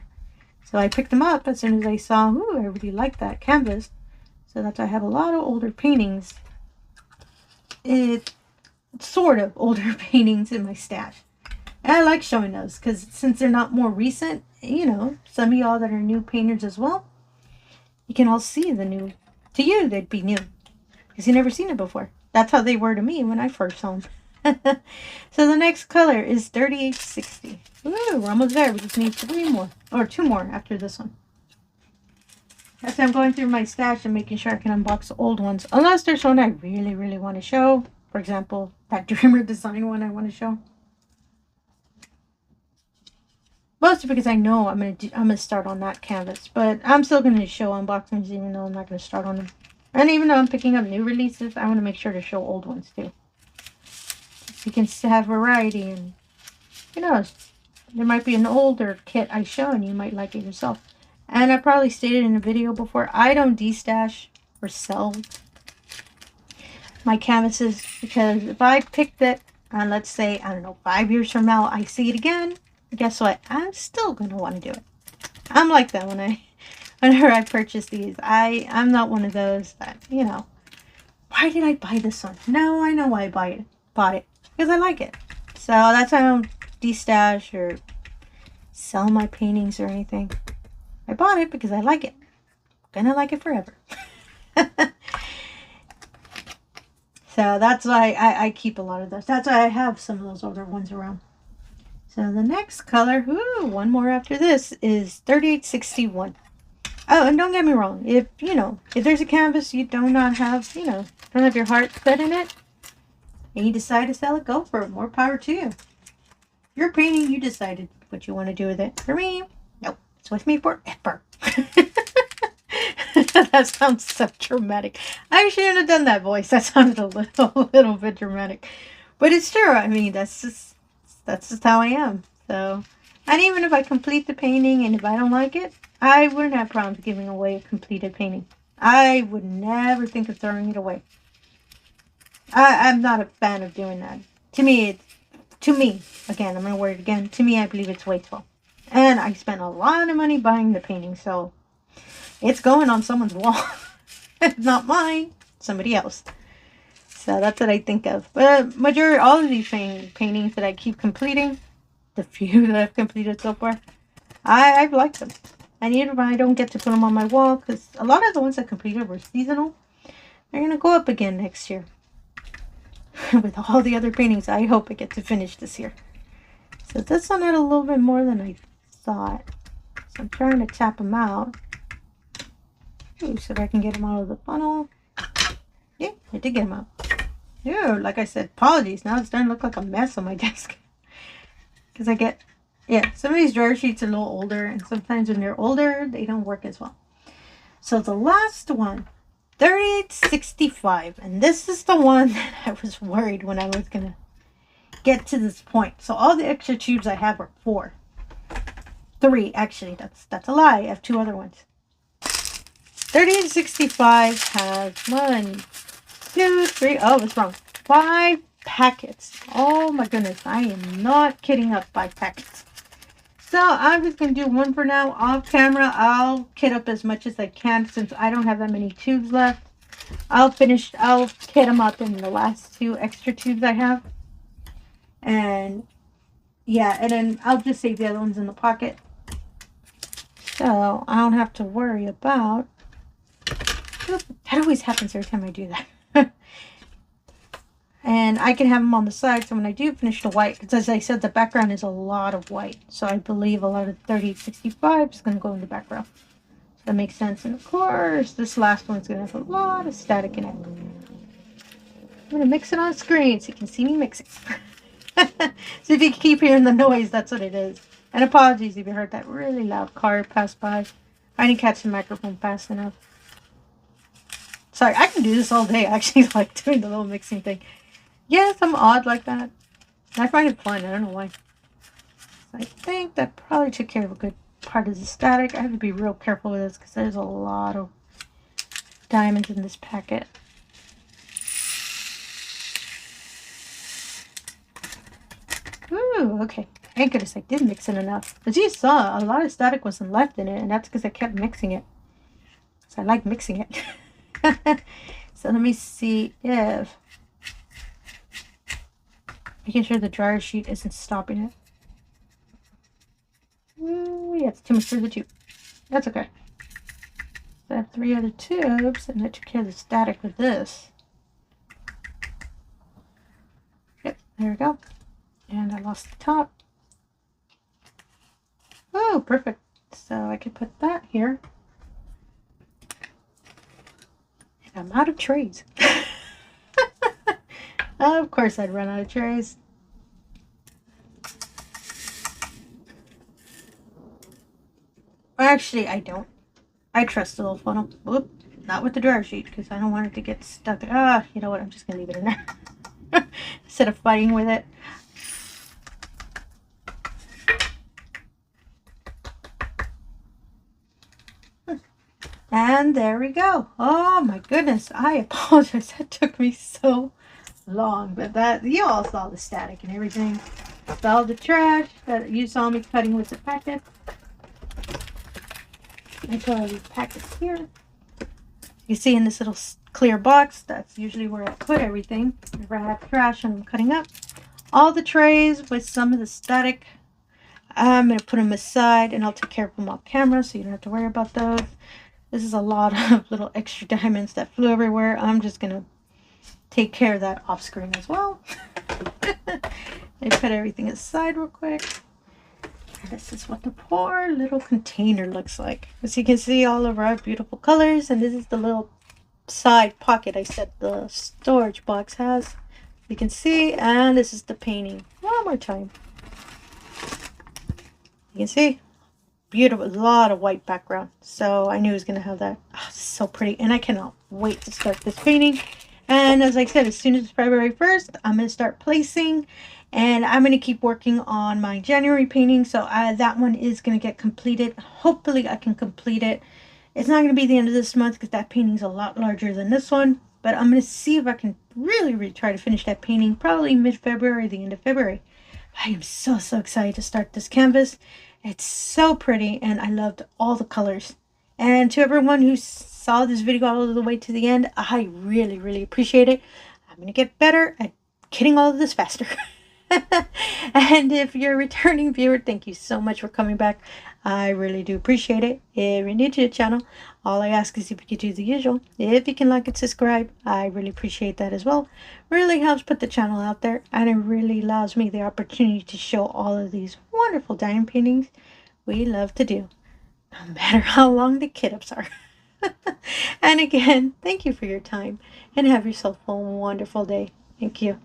So I picked them up as soon as I saw, ooh, I really like that canvas. So that's why I have a lot of older paintings. It's sort of older paintings in my stash. And I like showing those because since they're not more recent, you know, some of y'all that are new painters as well, you can all see the new. To you, they'd be new because you never seen it before. That's how they were to me when I first saw them. So the next color is 3860. Ooh, we're almost there. We just need 3 more or 2 more after this one. As I'm going through my stash and making sure I can unbox the old ones, unless there's one I really, really want to show. For example, that Dreamer design one I want to show. Mostly because I know I'm gonna start on that canvas, but I'm still gonna show unboxings even though I'm not gonna start on them. And even though I'm picking up new releases, I want to make sure to show old ones too. So you can have variety, and you know, there might be an older kit I show and you might like it yourself. And I probably stated in a video before, I don't destash or sell my canvases because if I picked it, and let's say, I don't know, 5 years from now, I see it again, guess what? I'm still going to want to do it. I'm like that whenever I purchase these. I'm not one of those that, you know, why did I buy this one? No, I know why I bought it. Because I like it. So that's why I don't destash or sell my paintings or anything. I bought it because I like it. I'm gonna like it forever. So that's why I keep a lot of those. That's why I have some of those older ones around. So the next color, ooh, 1 more after this, is 3861. Oh, and don't get me wrong. If, you know, if there's a canvas you do not have, you know, don't have your heart set in it, and you decide to sell it, go for it. More power to you. Your painting, you decided what you want to do with it. For me, nope. It's with me forever. That sounds so dramatic. I shouldn't have done that voice. That sounded a little bit dramatic. But it's true. I mean, that's just how I am. So, and even if I complete the painting and if I don't like it, I wouldn't have problems giving away a completed painting. I would never think of throwing it away. I'm not a fan of doing that. To me, again, I'm going to word it again. To me, I believe it's wasteful. And I spent a lot of money buying the painting, so it's going on someone's wall. Not mine, somebody else. So that's what I think of. But majority, all of these paintings that I keep completing, the few that I've completed so far, I've liked them. And even if I don't get to put them on my wall, because a lot of the ones I completed were seasonal, they're going to go up again next year. With all the other paintings, I hope I get to finish this year. So this one had a little bit more than I thought. So I'm trying to tap them out. Ooh, so I can get them out of the funnel. Yeah, I did get them out. Ew, like I said, apologies. Now it's starting to look like a mess on my desk. Because I get, yeah, some of these drawer sheets are a little older. And sometimes when they're older, they don't work as well. So the last one, 3865. And this is the one that I was worried when I was going to get to this point. So all the extra tubes I have are 4. 3, actually. That's a lie. I have 2 other ones. 3865 has 1, 2, 3. Oh, it's wrong. 5 packets. Oh my goodness. I am not kidding up 5 packets. So I'm just going to do one for now. Off camera, I'll kit up as much as I can since I don't have that many tubes left. I'll kit them up in the last 2 extra tubes I have. And yeah, and then I'll just save the other ones in the pocket. So I don't have to worry about. That always happens every time I do that. And I can have them on the side. So when I do finish the white, because as I said, the background is a lot of white. So I believe a lot of 3865 is going to go in the background. So that makes sense. And of course, this last one's going to have a lot of static in it. I'm going to mix it on screen so you can see me mixing. So if you keep hearing the noise, that's what it is. And apologies if you heard that really loud car pass by. I didn't catch the microphone fast enough. Sorry, I can do this all day. I actually like doing the little mixing thing. Yes, I'm odd like that. I find it fun. I don't know why. I think that probably took care of a good part of the static. I have to be real careful with this because there's a lot of diamonds in this packet. Ooh, okay. Thank goodness I did mix it enough. As you saw, a lot of static wasn't left in it, and that's because I kept mixing it. So I like mixing it. So let me see if making sure the dryer sheet isn't stopping it. Ooh, yeah, it's too much for the tube. That's okay. So I have 3 other tubes, and I took care of the static with this. Yep, there we go. And I lost the top. Oh, perfect. So I could put that here. And I'm out of trays. Of course I'd run out of trays. Actually, I don't. I trust the little funnel. Whoop. Not with the dryer sheet because I don't want it to get stuck. Ah, you know what? I'm just going to leave it in there. Instead of fighting with it. And there we go. Oh my goodness. I apologize. That took me so long. But that, you all saw the static and everything. Saw the trash that you saw me cutting with the packet. I put all these packets here. You see in this little clear box, that's usually where I put everything. Whenever I have trash and I'm cutting up. All the trays with some of the static. I'm going to put them aside and I'll take care of them off camera so you don't have to worry about those. This is a lot of little extra diamonds that flew everywhere. I'm just going to take care of that off screen as well. I put everything aside real quick. This is what the poor little container looks like. As you can see, all of our beautiful colors. And this is the little side pocket I said the storage box has. You can see. And this is the painting. One more time. You can see. Beautiful. A lot of white background. So I knew it was going to have that. Oh, this is so pretty. And I cannot wait to start this painting. And as I said, as soon as February 1st, I'm going to start placing. And I'm going to keep working on my January painting. So that one is going to get completed. Hopefully I can complete it. It's not going to be the end of this month because that painting's a lot larger than this one. But I'm going to see if I can really try to finish that painting. Probably mid-February, the end of February. I am so excited to start this canvas. It's so pretty and I loved all the colors. And to everyone who saw this video all the way to the end, I really appreciate it. I'm going to get better at getting all of this faster. And if you're a returning viewer, thank you so much for coming back. I really do appreciate it. If you're new to the channel, all I ask is if you could do the usual. If you can like and subscribe, I really appreciate that as well. Really helps put the channel out there, and it really allows me the opportunity to show all of these wonderful diamond paintings we love to do, no matter how long the kit-ups are. And again, thank you for your time, and have yourself a wonderful day. Thank you.